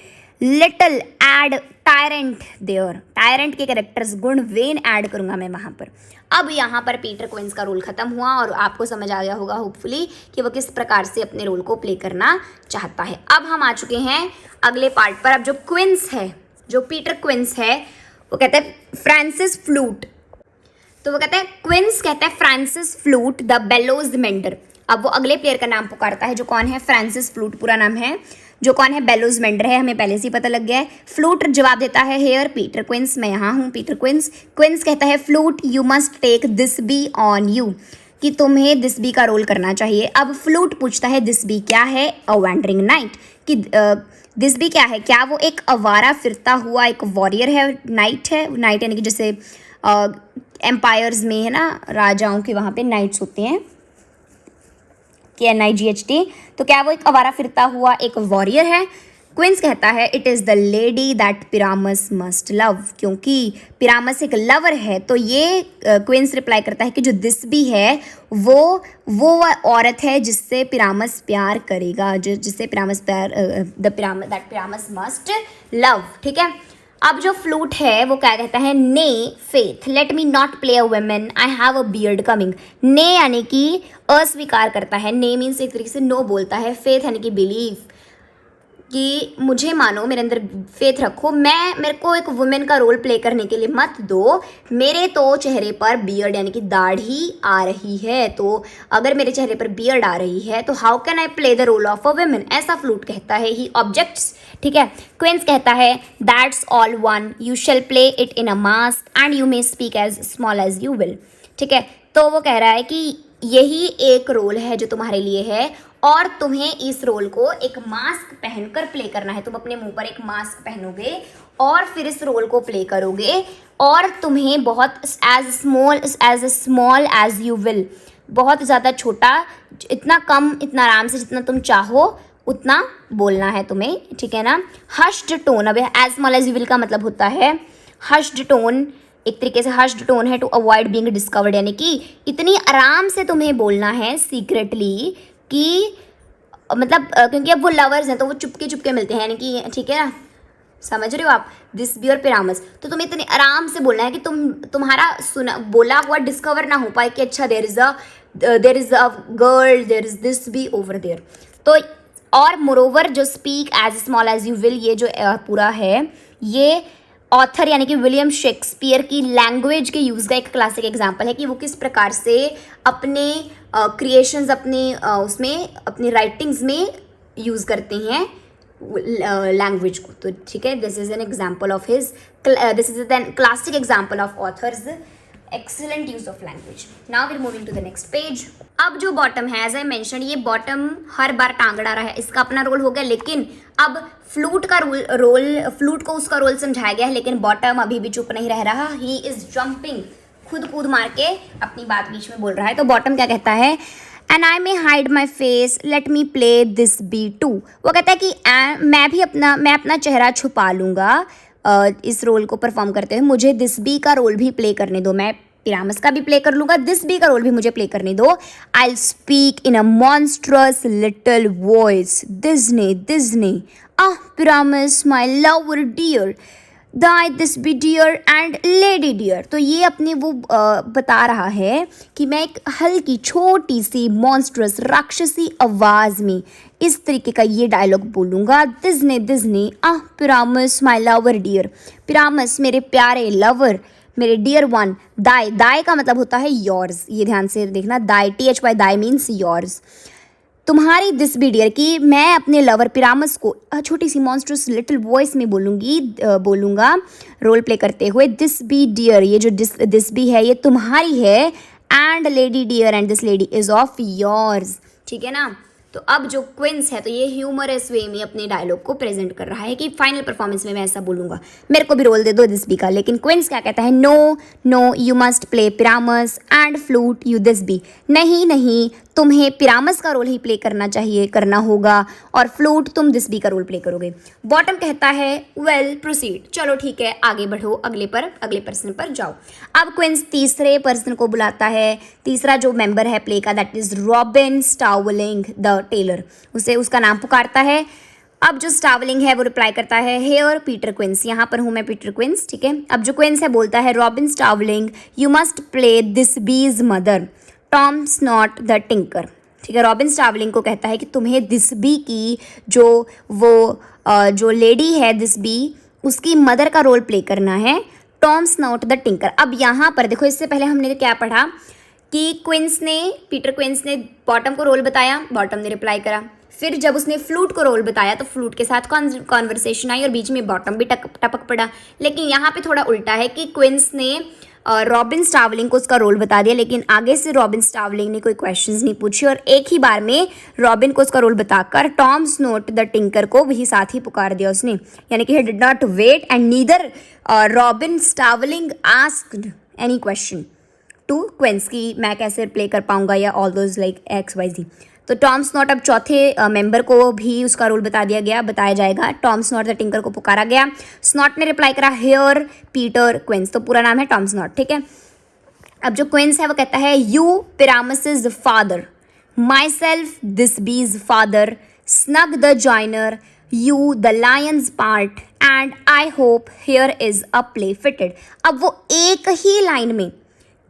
little add tyrant there, tyrant के कैरेक्टर्स, गुण, वेन ऐड करूंगा मैं वहाँ पर। अब यहाँ पर पीटर क्विंस का रोल खत्म हुआ और आपको समझ आ गया होगा होपफुली कि वो किस प्रकार से अपने रोल को प्ले करना चाहता है। अब हम आ चुके हैं अगले पार्ट पर। अब जो क्विंस है, जो पीटर क्विंस है, वो कहते हैं फ्रांसिस फ्लूट, तो वो कहते हैं क्विंस कहते हैं Francis flute the bellows Mendhar. अब वो अगले प्लेयर का नाम पुकारता है, जो कौन है, फ्रांसिस फ्लूट पूरा नाम है, जो कौन है, बेलोज मेंडर है, हमें पहले से ही पता लग गया है। फ्लूट जवाब देता है हेयर पीटर क्विंस, मैं यहाँ हूँ पीटर क्विंस। क्विंस कहता है Flute you must take Thisbe on you, कि तुम्हें दिस बी का रोल करना चाहिए। अब फ्लूट पूछता है दिस बी क्या है, अ वैंडरिंग नाइट, कि दिस बी क्या है, क्या वो एक आवारा फिरता हुआ एक वॉरियर है, नाइट है, नाइट यानी कि जैसे एम्पायर्स में है ना, राजाओं के वहाँ पे नाइट्स होते हैं, KNIGHT। तो क्या वो एक आवारा फिरता हुआ एक वॉरियर है? क्विंस कहता है it is the lady that Pyramus must love, क्योंकि पिरामस एक लवर है। तो ये क्विंस रिप्लाई करता है कि जो दिस भी है वो औरत है जिससे पिरामस प्यार करेगा, जो जिससे पिरामस प्यार दैट पिरामस मस्ट लव। ठीक है, अब जो फ्लूट है वो क्या कहता है? ने faith let me not play a women I have a beard coming. ने यानी कि अस्वीकार करता है, ने मीन्स एक तरीके से नो बोलता है, फेथ यानी कि बिलीव, कि मुझे मानो, मेरे अंदर फेथ रखो, मेरे को एक वुमेन का रोल प्ले करने के लिए मत दो, मेरे तो चेहरे पर बियर्ड यानी कि दाढ़ी आ रही है, तो अगर मेरे चेहरे पर बियर्ड आ रही है तो how can I play the role of a woman, ऐसा फ्लूट कहता है। He objects. ठीक है, क्विंस कहता है that's all one, you shall play it in a mask and you may speak as small as you will. ठीक है, तो वो कह रहा है कि यही एक रोल है जो तुम्हारे लिए है और तुम्हें इस रोल को एक मास्क पहनकर प्ले करना है। तुम अपने मुंह पर एक मास्क पहनोगे और फिर इस रोल को प्ले करोगे और तुम्हें बहुत as small as you will, बहुत ज़्यादा छोटा, इतना कम, इतना आराम से जितना तुम चाहो उतना बोलना है तुम्हें। ठीक है ना। हश्ड टोन, अब as small as you will का मतलब होता है हश्ड टोन, एक तरीके से हश्ड टोन है टू अवॉइड बीइंग डिस्कवर्ड, यानी कि इतनी आराम से तुम्हें बोलना है सीक्रेटली कि मतलब क्योंकि अब वो लवर्स हैं तो वो चुपके चुपके मिलते हैं, यानी कि ठीक है ना, समझ रहे हो आप, दिस बी और पिरामस। तो तुम्हें इतने आराम से बोलना है कि तुम्हारा सुना बोला हुआ डिस्कवर ना हो पाए कि अच्छा there is a girl, there is Thisbe over there. तो और मोरोवर जो speak as small as you will, ये जो पूरा है ये ऑथर यानी कि विलियम शेक्सपियर की लैंग्वेज के यूज़ का एक क्लासिक एग्जाम्पल है कि वो किस प्रकार से अपने क्रिएशंस अपने उसमें अपनी राइटिंग्स में यूज़ करते हैं लैंग्वेज को। तो ठीक है, this is an example of his, this is an classic example of authors excellent use of language. Now we're moving to the next page. अब जो बॉटम है, एज आई मैंशन, ये बॉटम हर बार टांग अड़ा रहा है, इसका अपना रोल हो गया, लेकिन अब फ्लूट का फ्लूट को उसका रोल समझाया गया है, लेकिन बॉटम अभी भी चुप नहीं रह रहा। ही इज जंपिंग, खुद कूद मार के अपनी बात बीच में बोल रहा है। तो बॉटम क्या कहता है? And I may hide my face, let me play Thisbe too. वो कहता है कि मैं अपना चेहरा छुपा लूँगा इस रोल को परफॉर्म करते हुए, मुझे दिस बी का रोल भी प्ले करने दो, मैं पिरामस का भी प्ले कर लूँगा, दिस बी का रोल भी मुझे प्ले करने दो। I will speak in a monstrous little voice, Thisne ah Pyramus my lover dear, thy Thisby dear and lady dear. तो ये अपने वो बता रहा है कि मैं एक हल्की छोटी सी मॉन्स्ट्रस राक्षसी आवाज़ में इस तरीके का ये डायलॉग बोलूँगा, दिसने ah Pyramus my lover dear, Pyramus मेरे प्यारे लवर, मेरे डियर वन। दाई का मतलब होता है योर्स, ये ध्यान से देखना, दाई TH by thy means yours. तुम्हारी दिस बी डियर की मैं अपने लवर पिरामस को छोटी सी मॉन्स्ट्रस लिटिल वॉइस में बोलूँगा रोल प्ले करते हुए, दिस बी डियर, ये जो दिस बी है ये तुम्हारी है, and lady dear and this lady is of yours. ठीक है ना। तो अब जो क्विंस है तो ये ह्यूमरस वे में अपने डायलॉग को प्रेजेंट कर रहा है कि फाइनल परफॉर्मेंस में मैं ऐसा बोलूँगा, मेरे को भी रोल दे दो दिस बी का। लेकिन क्विंस क्या कहता है? No you must play Pyramus and Flute you Thisby. नहीं तुम्हें पिरामस का रोल ही प्ले करना होगा और फ्लूट तुम दिस बी का रोल प्ले करोगे। बॉटम कहता है वेल प्रोसीड, चलो ठीक है आगे बढ़ो, अगले पर्सन पर जाओ। अब क्विंस तीसरे पर्सन को बुलाता है, तीसरा जो मेंबर है प्ले का, that is Robin Starveling the tailor, उसका नाम पुकारता है। अब जो स्टावलिंग है वो रिप्लाई करता है हेयर पीटर क्विंस, यहाँ पर हूँ मैं पीटर क्विंस। ठीक है, अब जो क्विंस है बोलता है Robin Starveling you must play Thisby's mother Tom Snout the tinker. ठीक है, रॉबिन स्टावलिंग को कहता है कि तुम्हें दिस बी की जो लेडी है दिस बी, उसकी मदर का रोल प्ले करना है, टॉम स्नॉट द टिंकर। अब यहाँ पर देखो, इससे पहले हमने क्या पढ़ा कि पीटर क्विंस ने बॉटम को रोल बताया, बॉटम ने रिप्लाई करा। फिर जब उसने फ्लूट को रोल बताया तो फ्लूट के साथ कॉन्वर्सेशन आई और बीच में बॉटम भी टपक पड़ा। लेकिन यहाँ पे थोड़ा उल्टा है कि क्विंस ने रॉबिन स्टावलिंग को उसका रोल बता दिया, लेकिन आगे से रॉबिन स्टावलिंग ने कोई क्वेश्चंस नहीं पूछे और एक ही बार में रॉबिन को उसका रोल बताकर टॉम स्नोट द टिंकर को भी साथ ही पुकार दिया उसने, यानी कि he did not wait and neither Robin Starveling asked any question to Quince कि मैं कैसे प्ले कर पाऊंगा या all those like X Y Z. तो टॉम स्नॉट, अब चौथे मेंबर को भी उसका रोल बताया जाएगा। टॉम स्नॉट द टिंकर को पुकारा गया। स्नॉट ने रिप्लाई करा हियर पीटर क्विंस, तो पूरा नाम है टॉम स्नॉट, ठीक है। अब जो क्विंस है वो कहता है you Pyramus's father, myself Thisby's father, Snug the joiner, you the lion's part, and I hope here is a play fitted. अब वो एक ही लाइन में,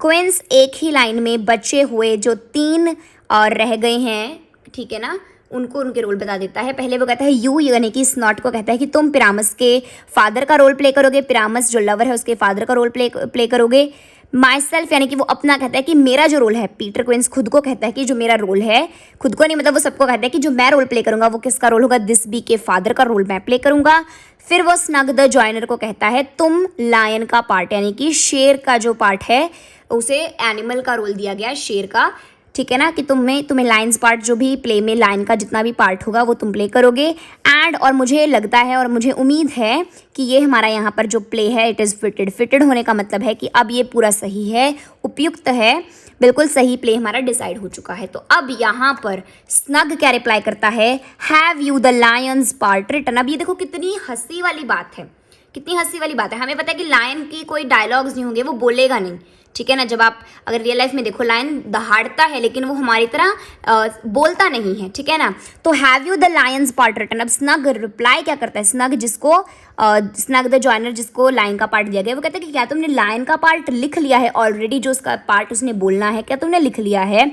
क्विंस एक ही लाइन में बचे हुए जो 3 और रह गए हैं, ठीक है ना, उनको उनके रोल बता देता है। पहले वो कहता है यू, यानी कि स्नॉट को कहता है कि तुम पिरामस के फादर का रोल प्ले करोगे, पिरामस जो लवर है उसके फादर का रोल प्ले करोगे। माई सेल्फ, यानी कि वो अपना कहता है कि मेरा जो रोल है, पीटर क्विंस खुद को कहता है कि जो मेरा रोल है, खुद को नहीं मतलब वो सबको कहता है कि जो मैं रोल प्ले करूंगा वो किसका रोल होगा, दिस बी के फादर का रोल मैं प्ले करूंगा। फिर वो स्नग द जॉइनर को कहता है तुम लायन का पार्ट, यानी कि शेर का जो पार्ट है उसे एनिमल का रोल दिया गया है, शेर का, ठीक है ना, कि तुम्हें लाइन्स पार्ट, जो भी प्ले में लाइन का जितना भी पार्ट होगा वो तुम प्ले करोगे। एंड और मुझे लगता है और मुझे उम्मीद है कि ये हमारा यहाँ पर जो प्ले है इट इज़ फिटेड। फिटेड होने का मतलब है कि अब ये पूरा सही है, उपयुक्त है, बिल्कुल सही प्ले हमारा डिसाइड हो चुका है। तो अब यहाँ पर स्नग क्या रिप्लाई करता है, have you the lion's part written. अब ये देखो कितनी हंसी वाली बात है, कितनी हंसी वाली बात है। हमें पता है कि लायन की कोई डायलॉग्स नहीं होंगे, वो बोलेगा नहीं, ठीक है ना। जब आप अगर रियल लाइफ में देखो, लायन दहाड़ता है लेकिन वो हमारी तरह बोलता नहीं है, ठीक है ना। तो have you the lion's part written. अब स्नग रिप्लाई क्या करता है, स्नग जिसको स्नग द जॉइनर जिसको लाइन का पार्ट दिया गया, वो कहता है कि क्या तुमने लाइन का पार्ट लिख लिया है ऑलरेडी, जो उसका पार्ट उसने बोलना है क्या तुमने लिख लिया है।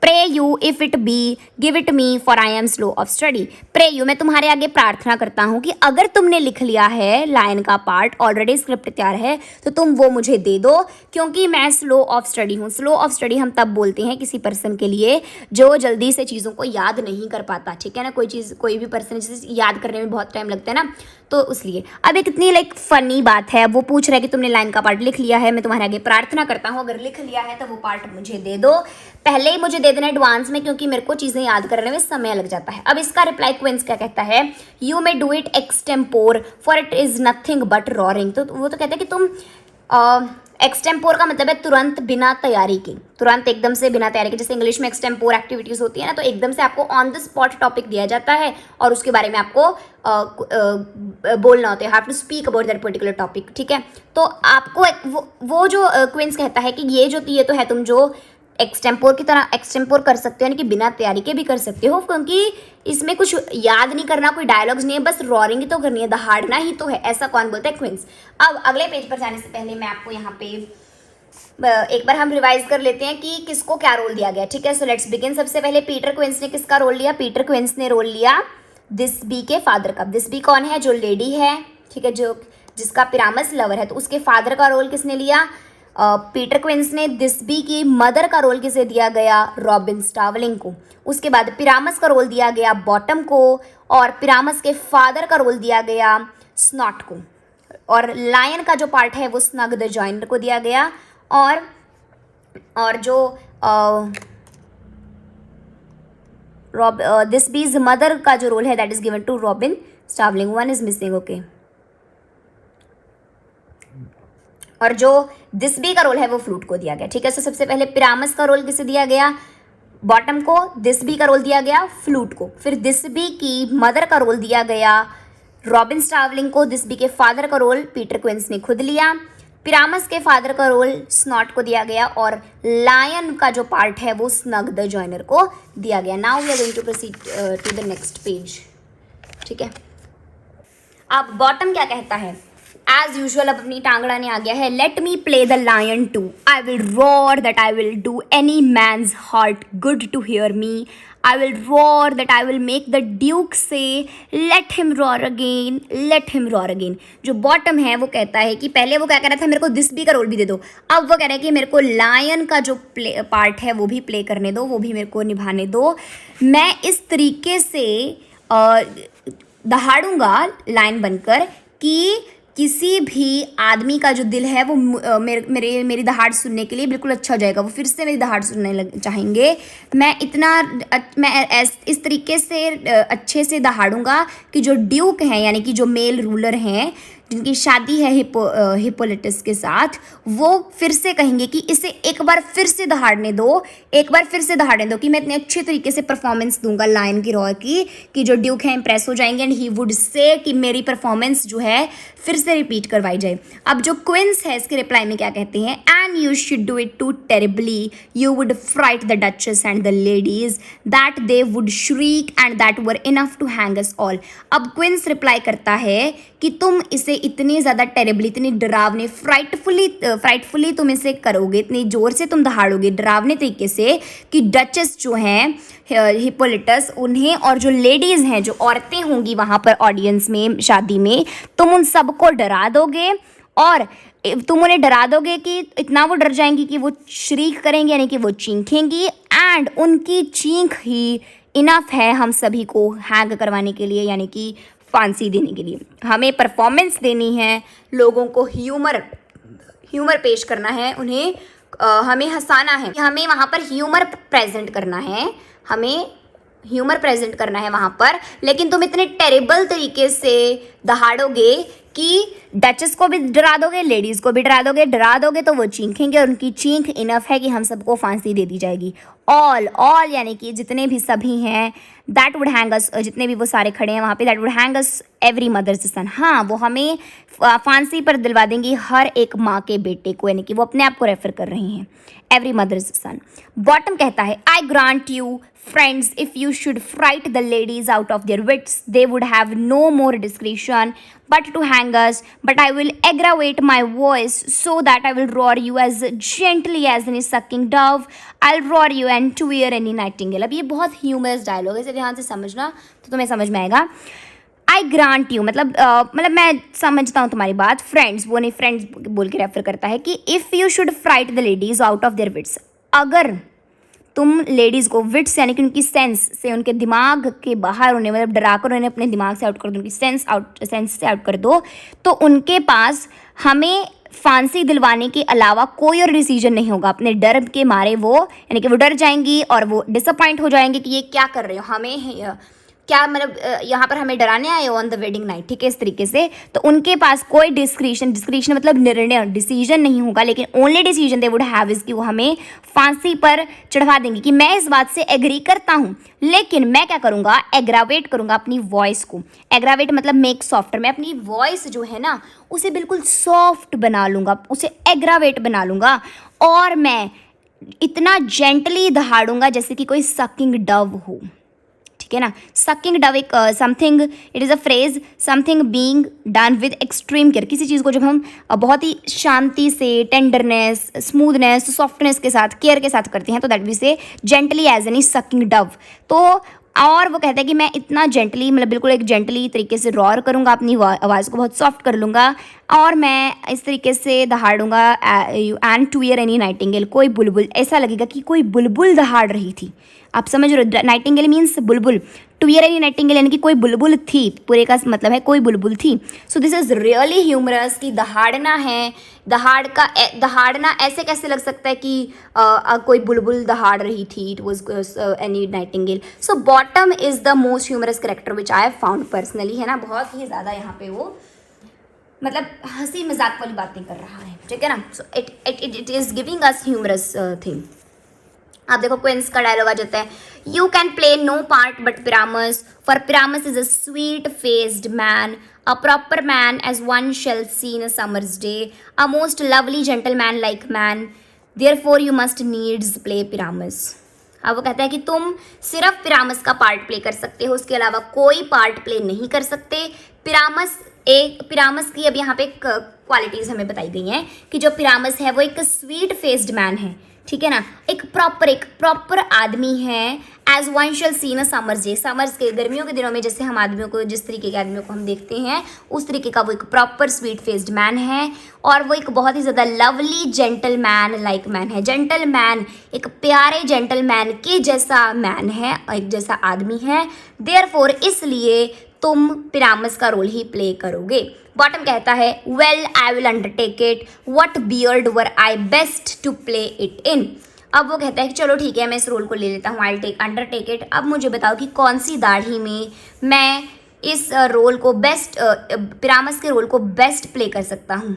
Pray you if it be give it me for I am slow of study. Pray you, मैं तुम्हारे आगे प्रार्थना करता हूँ कि अगर तुमने लिख लिया है लाइन का पार्ट, ऑलरेडी स्क्रिप्ट तैयार है, तो तुम वो मुझे दे दो, क्योंकि मैं स्लो ऑफ स्टडी हूँ। स्लो ऑफ स्टडी हम तब बोलते हैं किसी पर्सन के लिए जो जल्दी से चीज़ों को याद नहीं कर पाता, ठीक है ना। कोई भी पर्सन जिसे याद करने में बहुत टाइम लगता है ना, तो इसलिए। अब एक इतनी लाइक फनी बात है, वो पूछ रहा है कि तुमने लाइन का पार्ट लिख लिया है, मैं तुम्हारे आगे प्रार्थना करता हूँ अगर लिख लिया है तो वो पार्ट मुझे दे दो, पहले ही मुझे दे देना एडवांस में, क्योंकि मेरे को चीज़ें याद करने में समय लग जाता है। अब इसका रिप्लाई क्विंस क्या कहता है, you may do it extempore for it is nothing but roaring. तो वो तो कहता है कि तुम एक्सटेम्पोर का मतलब है तुरंत बिना तैयारी के, तुरंत एकदम से बिना तैयारी के। जैसे इंग्लिश में एक्सटेम्पोर एक्टिविटीज़ होती है ना, तो एकदम से आपको ऑन द स्पॉट टॉपिक दिया जाता है और उसके बारे में आपको बोलना होता है, have to speak about that particular topic, ठीक है। तो आपको वो जो क्विंस कहता है कि ये तो है तुम जो एक्सटेम्पोर की तरह एक्सटेम्पोर कर सकते हो, यानी कि बिना तैयारी के भी कर सकते हो, क्योंकि इसमें कुछ याद नहीं करना, कोई डायलॉग्स नहीं है, बस रॉरिंग ही तो करनी है, दहाड़ना ही तो है। ऐसा कौन बोलता है, क्विंस। अब अगले पेज पर जाने से पहले मैं आपको यहाँ पे एक बार हम रिवाइज कर लेते हैं कि किसको क्या रोल दिया गया, ठीक है। सो लेट्स बिगिन। सबसे पहले पीटर क्विंस ने किसका रोल लिया, पीटर क्विंस ने रोल लिया दिस बी के फादर का। दिस बी कौन है, जो लेडी है, ठीक है, जो जिसका पिरामस लवर है, तो उसके फादर का रोल किसने लिया, पीटर क्विंस ने। दिस बी की मदर का रोल किसे दिया गया, रॉबिन स्टावलिंग को। उसके बाद पिरामस का रोल दिया गया बॉटम को, और पिरामस के फादर का रोल दिया गया स्नॉट को, और लायन का जो पार्ट है वो स्नग द जॉइनर को दिया गया, और जो दिस बीज मदर का जो रोल है that is given to Robin Starveling. One is missing, okay. और जो दिस बी का रोल है वो फ्लूट को दिया गया, ठीक है। सो सबसे पहले पिरामस का रोल किसे दिया गया, बॉटम को। दिस बी का रोल दिया गया फ्लूट को। फिर दिस बी की मदर का रोल दिया गया रॉबिन स्टावलिंग को। दिस बी के फादर का रोल पीटर क्विंस ने खुद लिया। पिरामस के फादर का रोल स्नॉट को दिया गया, और लायन का जो पार्ट है वो स्नग द जॉइनर को दिया गया। Now we are going to proceed to the next page, ठीक है। अब बॉटम क्या कहता है, एज यूजुअल अब अपनी टांगड़ा ने आ गया है, let me play the lion too, I will roar that I will do any man's heart good to hear me, I will roar that I will make the duke say let him roar again, let him roar again. जो Bottom है वो कहता है कि पहले वो क्या कह रहा था, मेरे को दिस बी का रोल भी दे दो, अब वो कह रहा है कि मेरे को लायन का जो प्ले पार्ट है वो भी प्ले करने दो, वो भी मेरे को निभाने दो। मैं इस तरीके से दहाड़ूंगा लाइन बनकर कि किसी भी आदमी का जो दिल है वो मेरी दहाड़ सुनने के लिए बिल्कुल अच्छा हो जाएगा, वो फिर से मेरी दहाड़ सुनने चाहेंगे। मैं इस तरीके से अच्छे से दहाड़ूंगा कि जो ड्यूक हैं, यानी कि जो मेल रूलर हैं, जिनकी शादी है हिप्पोलिटस के साथ, वो फिर से कहेंगे कि इसे एक बार फिर से दहाड़ने दो, एक बार फिर से दहाड़ने दो कि मैं इतने अच्छे तरीके से परफॉर्मेंस दूंगा लायन की रॉय की कि जो ड्यूक है इंप्रेस हो जाएंगे एंड ही वुड से कि मेरी परफॉर्मेंस जो है फिर से रिपीट करवाई जाए। अब जो क्वींस है इसके रिप्लाई में क्या कहते हैं, and you should do it too terribly, you would fright the duchess and the ladies that they would shriek and that were enough to hang us all. अब क्वींस रिप्लाई करता है कि तुम इसे इतनी ज़्यादा टेरिबली, इतनी डरावने, फ्राइटफुली तुम इसे करोगे, इतनी ज़ोर से तुम दहाड़ोगे डरावने तरीके से कि डचेस जो हैं हिप्पोलिटस उन्हें और जो लेडीज़ हैं, जो औरतें होंगी वहाँ पर ऑडियंस में शादी में, तुम उन सबको डरा दोगे और तुम उन्हें डरा दोगे कि इतना वो डर जाएंगी कि वो श्रीक करेंगे यानी कि वो चीखेंगी, एंड उनकी चीख ही इनफ है हम सभी को हैंग करवाने के लिए यानी कि फांसी देने के लिए। हमें परफॉर्मेंस देनी है, लोगों को ह्यूमर पेश करना है, उन्हें हमें हंसाना है, हमें वहाँ पर ह्यूमर प्रेजेंट करना है, हमें ह्यूमर प्रेजेंट करना है वहाँ पर। लेकिन तुम इतने टेरिबल तरीके से दहाड़ोगे कि डचेस को भी डरा दोगे, लेडीज़ को भी डरा दोगे तो वो चीखेंगे और उनकी चीख इनफ है कि हम सबको फांसी दे दी जाएगी। ऑल यानी कि जितने भी सभी हैं, दैट वुड हैंग अस, जितने भी वो सारे खड़े हैं वहाँ पे, that would hang us every mother's son. हाँ, वो हमें फांसी पर दिलवा देंगी हर एक माँ के बेटे को, यानी कि वो अपने आप को रेफर कर रही हैं, एवरी मदर्स सन। बॉटम कहता है, आई grant you friends, if you should fright the ladies out of their wits, they would have no more discretion but to hang us, but I will aggravate my voice so that I will roar you as gently as any sucking dove, I'll roar you and tweer any nightingale। अब ये बहुत humerus dialogue है, इसे ध्यान से समझना तो तुम्हें समझ में आएगा। आई ग्रांट यू मतलब मैं समझता हूँ तुम्हारी बात। फ्रेंड्स, वो नहीं, फ्रेंड्स बोल के रेफर करता है कि if you should fright the ladies out of their wits, अगर तुम लेडीज़ को विट्स यानी कि उनकी सेंस से, उनके दिमाग के बाहर उन्हें मतलब डरा कर उन्हें अपने दिमाग से आउट कर दो, उनकी सेंस से आउट कर दो, तो उनके पास हमें फांसी दिलवाने के अलावा कोई और डिसीजन नहीं होगा। अपने डर के मारे वो यानी कि वो डर जाएंगी और वो डिसअपॉइंट हो जाएंगे कि ये क्या कर रहे हो, हमें क्या मतलब यहाँ पर हमें डराने आए हो ऑन द वेडिंग नाइट, ठीक है, इस तरीके से। तो उनके पास कोई डिस्क्रिशन मतलब निर्णय, डिसीजन नहीं होगा, लेकिन only decision they would have is कि वो हमें फांसी पर चढ़वा देंगे। कि मैं इस बात से एग्री करता हूँ, लेकिन मैं क्या करूँगा, एग्रावेट करूँगा अपनी वॉइस को। एग्रावेट मतलब मेक सॉफ्टर, मैं अपनी वॉइस जो है ना उसे बिल्कुल सॉफ्ट बना लूँगा, उसे एग्रावेट बना लूँगा, और मैं इतना जेंटली दहाड़ूंगा जैसे कि कोई सकिंग डव हो, ठीक है ना। सकिंग डव एक something, it is a phrase, something being done with extreme care. किसी चीज़ को जब हम बहुत ही शांति से, टेंडरनेस, स्मूथनेस, सॉफ्टनेस के साथ, केयर के साथ करते हैं, तो that we say gently as any sucking dove. तो और वो कहता है कि मैं इतना जेंटली मतलब बिल्कुल एक जेंटली तरीके से रॉर करूँगा, अपनी आवाज़ को बहुत सॉफ्ट कर लूँगा, और मैं इस तरीके से दहाड़ूंगा and to ear any nightingale, कोई बुलबुल, ऐसा लगेगा कि कोई बुलबुल दहाड़ रही थी। आप समझ रहे हो, Nightingale means Bulbul, to ear any Nightingale यानी कि कोई बुलबुल थी, पूरे का मतलब है कोई बुलबुल थी। So this is really humorous कि दहाड़ना है, दहाड़ना ऐसे कैसे लग सकता है कि कोई बुलबुल दहाड़ रही थी, it was any nightingale. So Bottom is the most humorous character which I have found personally, है ना। बहुत ही ज़्यादा यहाँ पे वो मतलब हंसी मजाक वाली बातें कर रहा है, ठीक है ना। So it is giving us humorous thing. आप देखो क्वींस का डायलॉग आ जाता है, you can play no part but Pyramus, for Pyramus is a sweet faced man, a proper man as one shall see in a summer's day, a most lovely gentleman like man, therefore you must needs play Pyramus. अब वो कहता है कि तुम सिर्फ Pyramus का part play कर सकते हो, उसके अलावा कोई पार्ट प्ले नहीं कर सकते। पिरामस की अब यहाँ पे क्वालिटीज़ हमें बताई गई हैं कि जो पिरामस है वो एक स्वीट फेस्ड मैन है, ठीक है ना, एक प्रॉपर आदमी है। As one shall see in a summer's day, summer's के गर्मियों के दिनों में जैसे हम आदमियों को, जिस तरीके के आदमियों को हम देखते हैं, उस तरीके का वो एक प्रॉपर स्वीट फेस्ड मैन है, और वो एक बहुत ही ज़्यादा लवली जेंटलमैन लाइक मैन है। जेंटलमैन एक प्यारे जेंटलमैन के जैसा मैन है, एक जैसा आदमी है, देयरफॉर इसलिए तुम पिरामस का रोल ही प्ले करोगे। बॉटम कहता है, well I will undertake it, what beard were I best to play it in. अब वो कहता है कि चलो ठीक है, मैं इस रोल को ले लेता हूँ, आई टेक अंडरटेक इट। अब मुझे बताओ कि कौन सी दाढ़ी में मैं इस रोल को बेस्ट, पिरामस के रोल को बेस्ट प्ले कर सकता हूँ।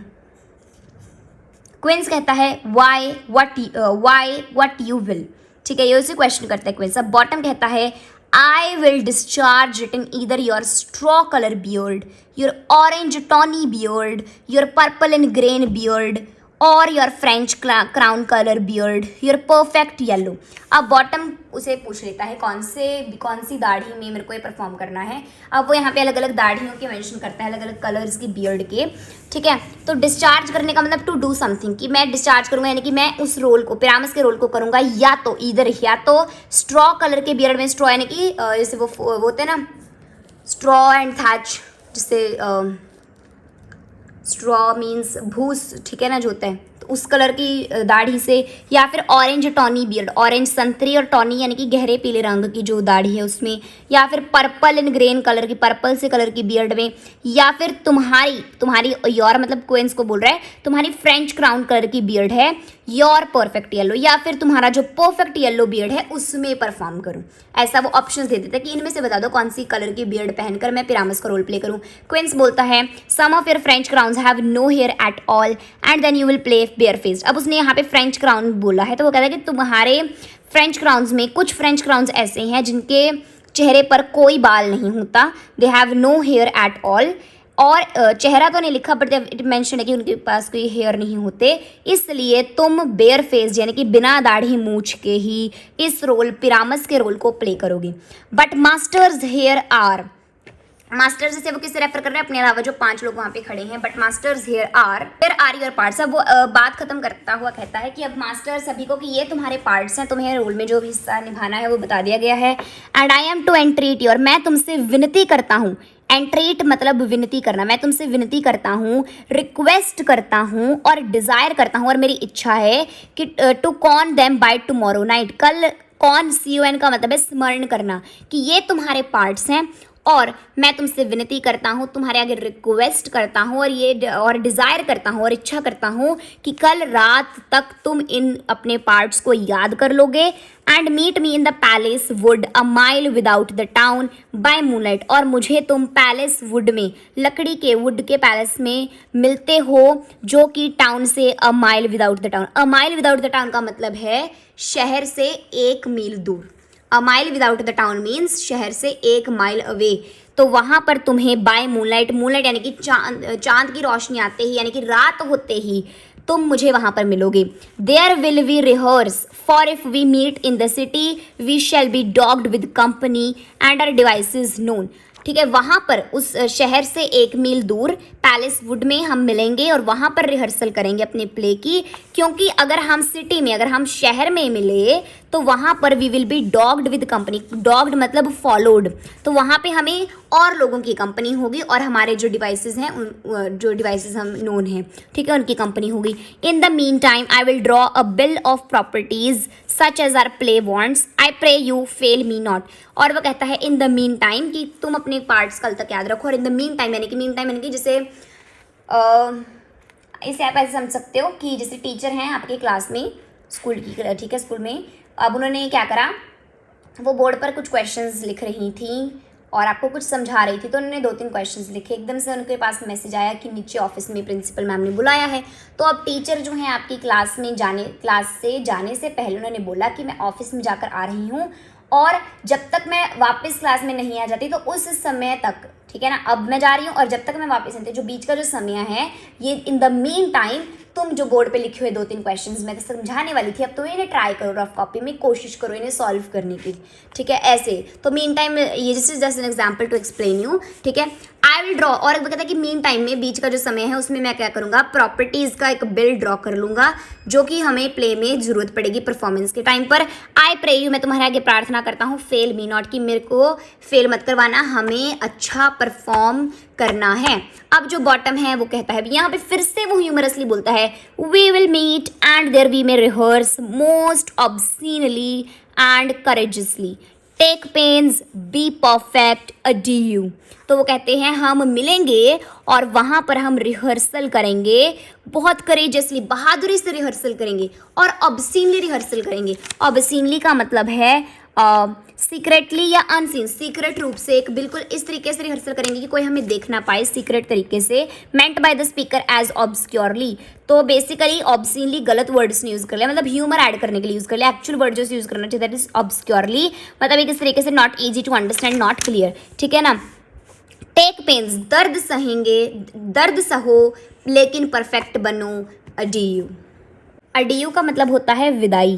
क्विंस कहता है वाई वट यू विल, ठीक है, ये उसे क्वेश्चन करता है क्विंस। अब बॉटम कहता है I will discharge it in either your straw colour beard, your orange tawny beard, your purple and grain beard और your French crown colour beard, your perfect yellow. अब बॉटम उसे पूछ लेता है कौन सी दाढ़ी में मेरे को ये परफॉर्म करना है। अब वो यहाँ पे अलग अलग दाढ़ियों के मेंशन करता है, अलग अलग कलर्स की बियर्ड के, ठीक है। तो डिस्चार्ज करने का मतलब टू डू समथिंग, कि मैं डिस्चार्ज करूँगा, यानी कि मैं उस रोल को, पिरामस के रोल को करूँगा या तो ईदर, या तो स्ट्रॉ कलर के बियर्ड में, स्ट्रॉ यानी कि जैसे वो होते हैं ना स्ट्रॉ एंड थैच, जिससे स्ट्रॉ मीन्स भूस, ठीक है ना, जो होता है, तो उस कलर की दाढ़ी से, या फिर ऑरेंज टॉनी बियर्ड, ऑरेंज संतरी और टॉनी यानी कि गहरे पीले रंग की जो दाढ़ी है उसमें, या फिर पर्पल एंड ग्रेन कलर की, पर्पल से कलर की बियर्ड में, या फिर तुम्हारी योर मतलब क्वींस को बोल रहा है तुम्हारी फ्रेंच क्राउन कलर की बियर्ड है, योर परफेक्ट येलो, या फिर तुम्हारा जो परफेक्ट येलो बियर्ड है उसमें परफॉर्म करूं। ऐसा वो ऑप्शंस दे देता है कि इनमें से बता दो कौन सी कलर की बियर्ड पहनकर मैं पिरामस का रोल प्ले करूं। क्वींस बोलता है some of your French crowns have no hair at all and then you will play bare faced. अब उसने यहाँ पे फ्रेंच क्राउन बोला है, तो वो कहता है कि तुम्हारे फ्रेंच क्राउन्स में कुछ फ्रेंच क्राउन्स ऐसे हैं जिनके चेहरे पर कोई बाल नहीं होता, they have no hair at all, और चेहरा तो नहीं लिखा बट इट मेंशन है कि उनके पास कोई हेयर नहीं होते, इसलिए तुम बेयर फेस यानी कि बिना दाढ़ी मूछ के ही इस रोल, पिरामस के रोल को प्ले करोगे। But masters here are, masters से वो किससे रेफर कर रहे हैं, अपने अलावा जो 5 लोग वहाँ पे खड़े हैं। But masters here are your parts. अब वो बात खत्म करता हुआ कहता है कि अब मास्टर सभी को कि ये तुम्हारे पार्ट्स हैं, तुम्हें रोल में जो भी हिस्सा निभाना है वो बता दिया गया है। And I am to entreat your, मैं तुमसे विनती करता हूँ, एंट्रीट मतलब विनती करना, मैं तुमसे विनती करता हूँ, रिक्वेस्ट करता हूँ और डिज़ायर करता हूँ, और मेरी इच्छा है कि to con them by tomorrow night, कल कॉन CON का मतलब है स्मरण करना, कि ये तुम्हारे पार्ट्स हैं और मैं तुमसे विनती करता हूँ, तुम्हारे आगे रिक्वेस्ट करता हूँ और डिज़ायर करता हूँ और इच्छा करता हूँ कि कल रात तक तुम इन अपने पार्ट्स को याद कर लोगे। And meet me in the palace wood a mile without the town by moonlight, और मुझे तुम पैलेस वुड में, लकड़ी के वुड के पैलेस में मिलते हो जो कि टाउन से अ mile without the town. A mile without the town का मतलब है शहर से 1 मील दूर। अ mile without the town means शहर से 1 माइल अवे। तो वहाँ पर तुम्हें बाय मूनलाइट, मूनलाइट यानी कि चांद की रोशनी आते ही, यानी कि रात होते ही तुम मुझे वहाँ पर मिलोगे। There will we rehearse for if we meet in the city we shall be dogged with company and our devices known. ठीक है, वहाँ पर उस शहर से 1 मील दूर पैलेस वुड में हम मिलेंगे और वहाँ पर रिहर्सल करेंगे अपने प्ले की, क्योंकि अगर हम सिटी में, अगर हम शहर में मिले तो वहाँ पर we will be dogged with company. Dogged मतलब फॉलोड, तो वहाँ पे हमें और लोगों की कंपनी होगी और हमारे जो डिवाइसेस हैं, जो डिवाइसेस हम नोन हैं, ठीक है, उनकी कंपनी होगी। In the meantime I will draw a bill of properties such as our play wants, I pray you fail me not. और वो कहता है इन द मीन टाइम कि तुम अपने पार्ट्स कल तक याद रखो। और इन द मीन टाइम यानी कि जैसे इसे आप ऐसे समझ सकते हो कि जैसे टीचर हैं आपके क्लास में, स्कूल की, ठीक है, स्कूल में, अब उन्होंने क्या करा, वो बोर्ड पर कुछ क्वेश्चंस लिख रही थी और आपको कुछ समझा रही थी, तो उन्होंने 2-3 क्वेश्चंस लिखे। एकदम से उनके पास मैसेज आया कि नीचे ऑफिस में प्रिंसिपल मैम ने बुलाया है। तो अब टीचर जो है आपकी क्लास से जाने से पहले उन्होंने बोला कि मैं ऑफिस में जाकर आ रही हूँ, और जब तक मैं वापस क्लास में नहीं आ जाती तो उस समय तक, ठीक है ना, अब मैं जा रही हूँ और जब तक मैं वापस आती, जो बीच का जो समय है ये इन द मीन टाइम तुम जो बोर्ड पे लिखे हुए 2-3 क्वेश्चंस मैं समझाने वाली थी, अब तुम इन्हें ट्राई करो, रफ कॉपी में कोशिश करो इन्हें सॉल्व करने की, ठीक है, ऐसे। तो मीन टाइम, ये this is just an example to explain you, ठीक है। आई विल ड्रॉ, और कहता है कि मीन टाइम में, बीच का जो समय है उसमें मैं क्या करूँगा, प्रॉपर्टीज़ का एक बिल ड्रॉ कर लूँगा जो कि हमें प्ले में ज़रूरत पड़ेगी परफॉर्मेंस के टाइम पर। आई प्रे यू, मैं तुम्हारे आगे प्रार्थना करता हूँ, फेल मी नॉट, कि मेरे को फेल मत करवाना, हमें अच्छा परफॉर्म करना है। अब जो बॉटम है वो कहता है, यहाँ पे फिर से वो ह्यूमरसली बोलता है, we will meet and there we may rehearse most obscenely and courageously, take pains, be perfect, adieu. तो वो कहते हैं हम मिलेंगे और वहाँ पर हम रिहर्सल करेंगे, बहुत करेजियसली, बहादुरी से रिहर्सल करेंगे और ऑब्सीनली रिहर्सल करेंगे। ऑब्सीनली का मतलब है सीक्रेटली या अनसीन, सीक्रेट रूप से, एक बिल्कुल इस तरीके से रिहर्सल करेंगे कि कोई हमें देख ना पाए, सीक्रेट तरीके से। Meant by the speaker as obscurely, तो बेसिकली ऑब्सीनली गलत वर्ड्स नहीं यूज कर लिया, मतलब ह्यूमर ऐड करने के लिए यूज कर लिया। एक्चुअल वर्ड जो यूज करना चाहिए दैट इज ऑब्सक्योरली, मतलब एक इस तरीके से not easy to understand, not clear, ठीक है ना। टेक पेन्स, दर्द सहेंगे, दर्द सहो लेकिन परफेक्ट बनो, अडियू। अडियू का मतलब होता है विदाई,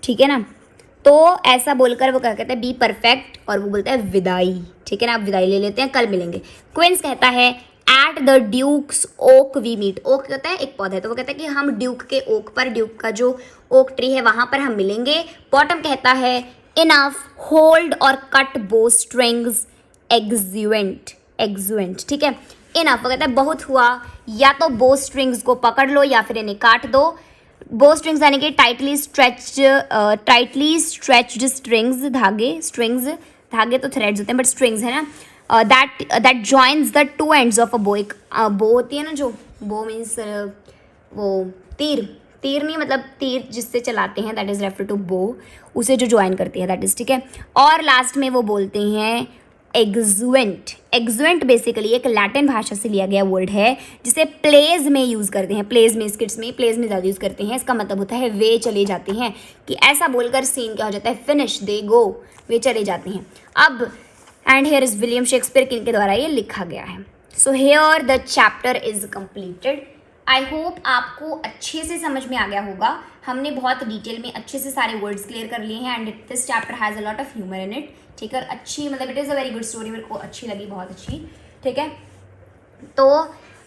ठीक है ना। तो ऐसा बोलकर वो क्या कहते हैं, बी परफेक्ट, और वो बोलता है विदाई, ठीक है ना। आप विदाई ले लेते हैं, कल मिलेंगे। क्विंस कहता है at the duke's oak we meet, oak कहता है एक पौधा है, तो वो कहता है कि हम ड्यूक के ओक पर, ड्यूक का जो ओक ट्री है वहां पर हम मिलेंगे। बॉटम कहता है इनफ होल्ड और कट बो स्ट्रिंग्स एक्सुएंट, एक्सुएंट, ठीक है। इनफ वो कहता है बहुत हुआ, या तो बो स्ट्रिंग्स को पकड़ लो या फिर इन्हें काट दो। बो स्ट्रिंग्स यानी कि टाइटली स्ट्रेच्ड स्ट्रिंग्स, धागे, स्ट्रिंग्स, धागे तो थ्रेड्स होते हैं बट स्ट्रिंग्स है ना। That joins the two ends of a बो, एक बो होती है ना, जो बो मीन्स वो तीर, तीर नहीं मतलब तीर जिससे चलाते हैं, दैट इज रेफर टू बो, उसे जो ज्वाइन करती है दैट इज, ठीक है। और लास्ट में वो बोलते हैं एक्सुएंट। एक्सुएंट बेसिकली एक लैटिन भाषा से लिया गया वर्ड है जिसे प्लेज में यूज़ करते हैं, प्लेज में, स्किट्स में, प्लेज में ज़्यादा यूज़ करते हैं। इसका मतलब होता है वे चले जाते हैं, कि ऐसा बोलकर सीन क्या हो जाता है, फिनिश, दे गो, वे चले जाते हैं। अब and here is William Shakespeare, किनके द्वारा ये लिखा गया है। So here the chapter is completed. I hope आपको अच्छे से समझ में आ गया होगा। हमने बहुत डिटेल में अच्छे से सारे वर्ड्स क्लियर कर लिए हैं, and this chapter has a lot of humour in it, ठीक है। अच्छी, मतलब it is a very good story, मेरे को अच्छी लगी, बहुत अच्छी, ठीक है। तो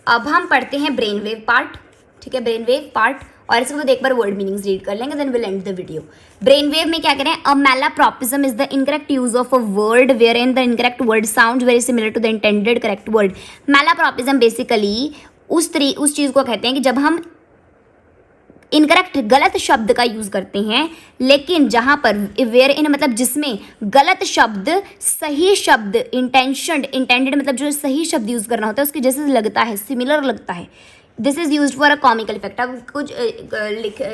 अब हम पढ़ते हैं ब्रेन वेव पार्ट, ठीक है, ब्रेन वेव पार्ट, और इसके बाद एक बार वर्ड मीनिंग्स रीड कर लेंगे, then will end the video. Brain wave में क्या करें, a malapropism is the incorrect use of a word where in the incorrect word sound very similar to the intended correct word. Malapropism basically उस चीज़ को कहते हैं कि जब हम इनकरेक्ट, गलत शब्द का यूज़ करते हैं, लेकिन जहाँ पर वेयर इन मतलब जिसमें गलत शब्द सही शब्द, इंटेंडेड मतलब जो सही शब्द यूज़ करना होता है उसके जैसे लगता है, सिमिलर लगता है। This is use for a comical effect. अब कुछ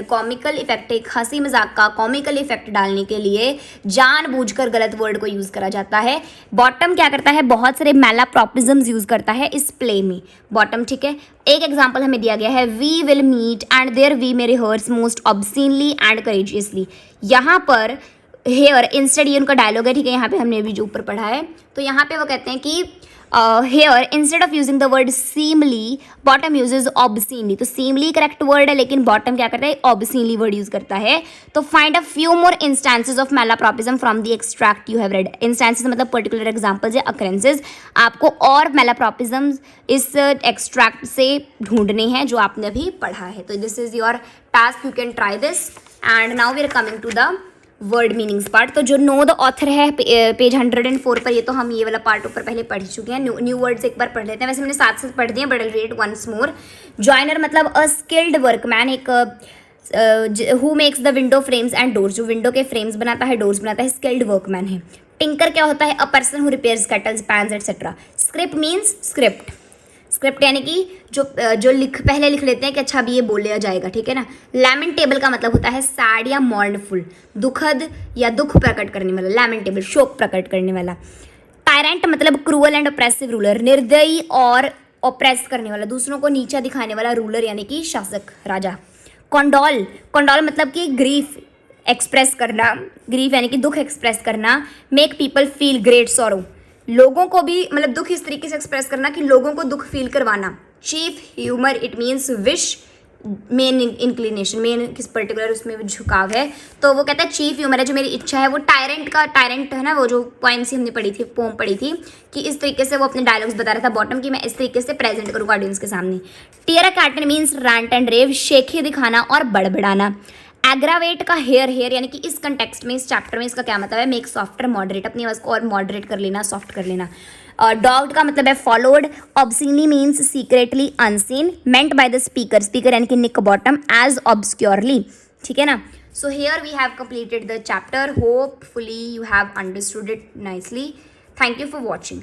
कॉमिकल इफेक्ट, एक हंसी मजाक का कॉमिकल इफेक्ट डालने के लिए जानबूझकर गलत वर्ड को यूज़ करा जाता है। बॉटम क्या करता है, बहुत सारे मैलाप्रॉपिज्म्स यूज़ करता है इस प्ले में, बॉटम, ठीक है। एक एग्जाम्पल हमें दिया गया है, we will meet and there we may rehearse most obscenely and courageously. यहाँ पर हेयर इंस्टेड, ये उनका डायलॉग है, ठीक है, यहाँ पे हमने अभी जो ऊपर पढ़ा है, तो यहाँ पे वो कहते हैं कि here instead of using the word seemly Bottom uses obscenely. तो सीमली करेक्ट वर्ड है, लेकिन बॉटम क्या करता है, ऑब्सीनली वर्ड यूज करता है। तो find a few more instances of malapropism from the extract you have read. Instances मतलब पर्टिकुलर एग्जाम्पल्स या अकरेंसेज, आपको और मैलाप्रॉपिज्म इस एक्सट्रैक्ट से ढूंढने हैं जो आपने अभी पढ़ा है। तो this is your task, you can try this. And now we are coming to the word meanings part. तो जो नो द ऑथर है पेज 104 पर, ये तो हम ये वाला पार्ट ऊपर पहले पढ़ चुके हैं। न्यू वर्ड्स एक बार पढ़ लेते हैं, वैसे मैंने साथ साथ पढ़ दिए, but I read once more. Joiner मतलब अ स्किल्ड वर्कमैन, एक who makes the window frames and doors, जो विंडो के फ्रेम्स बनाता है, डोर्स बनाता है, स्किल्ड वर्कमैन है। टिंकर क्या होता है, a person who repairs kettles, pans etcetera. Script means script, script यानी कि जो पहले लिख लेते हैं कि अच्छा अभी ये बोल लिया जाएगा, ठीक है ना। लैमेंटेबल का मतलब होता है सैड या मॉर्नफुल, दुखद या दुख प्रकट करने वाला, लैमेंटेबल शोक प्रकट करने वाला। टायरेंट मतलब क्रूअल एंड ऑप्रेसिव रूलर, निर्दयी और ऑप्रेस करने वाला, दूसरों को नीचा दिखाने वाला रूलर यानी कि शासक, राजा। कॉन्डोल, कॉन्डोल मतलब कि ग्रीफ एक्सप्रेस करना, ग्रीफ यानी कि दुख एक्सप्रेस करना। Make people feel great sorrow, लोगों को भी मतलब दुख इस तरीके से एक्सप्रेस करना कि लोगों को दुख फील करवाना। Chief humour it means wish, main inclination, main किस पर्टिकुलर उसमें झुकाव है, तो वो कहता है चीफ ह्यूमर है जो मेरी इच्छा है। वो टायरेंट का, टायरेंट है ना, वो जो पोएम सी हमने पढ़ी थी, पोम पढ़ी थी, कि इस तरीके से वो अपने डायलॉग्स बता रहा था बॉटम की मैं इस तरीके से प्रेजेंट करूँगा ऑडियंस के सामने। Tear a cat in means rant and rave, शेखी दिखाना और बड़बड़ाना। एग्रावेट का हेयर, हेयर यानी कि इस कंटेक्स्ट में, इस चैप्टर में इसका क्या मतलब है, मेक सॉफ्टर मॉडरेट, अपनी आवाज़ को और मॉडरेट कर लेना, सॉफ्ट कर लेना। डॉग्ड का मतलब है followed. Obscenely means secretly unseen, meant by the speaker, speaker यानी कि निक बॉटम, एज ऑब्सक्योरली, ठीक है ना। So here we have completed the chapter, hopefully you have understood it nicely. Thank you for watching.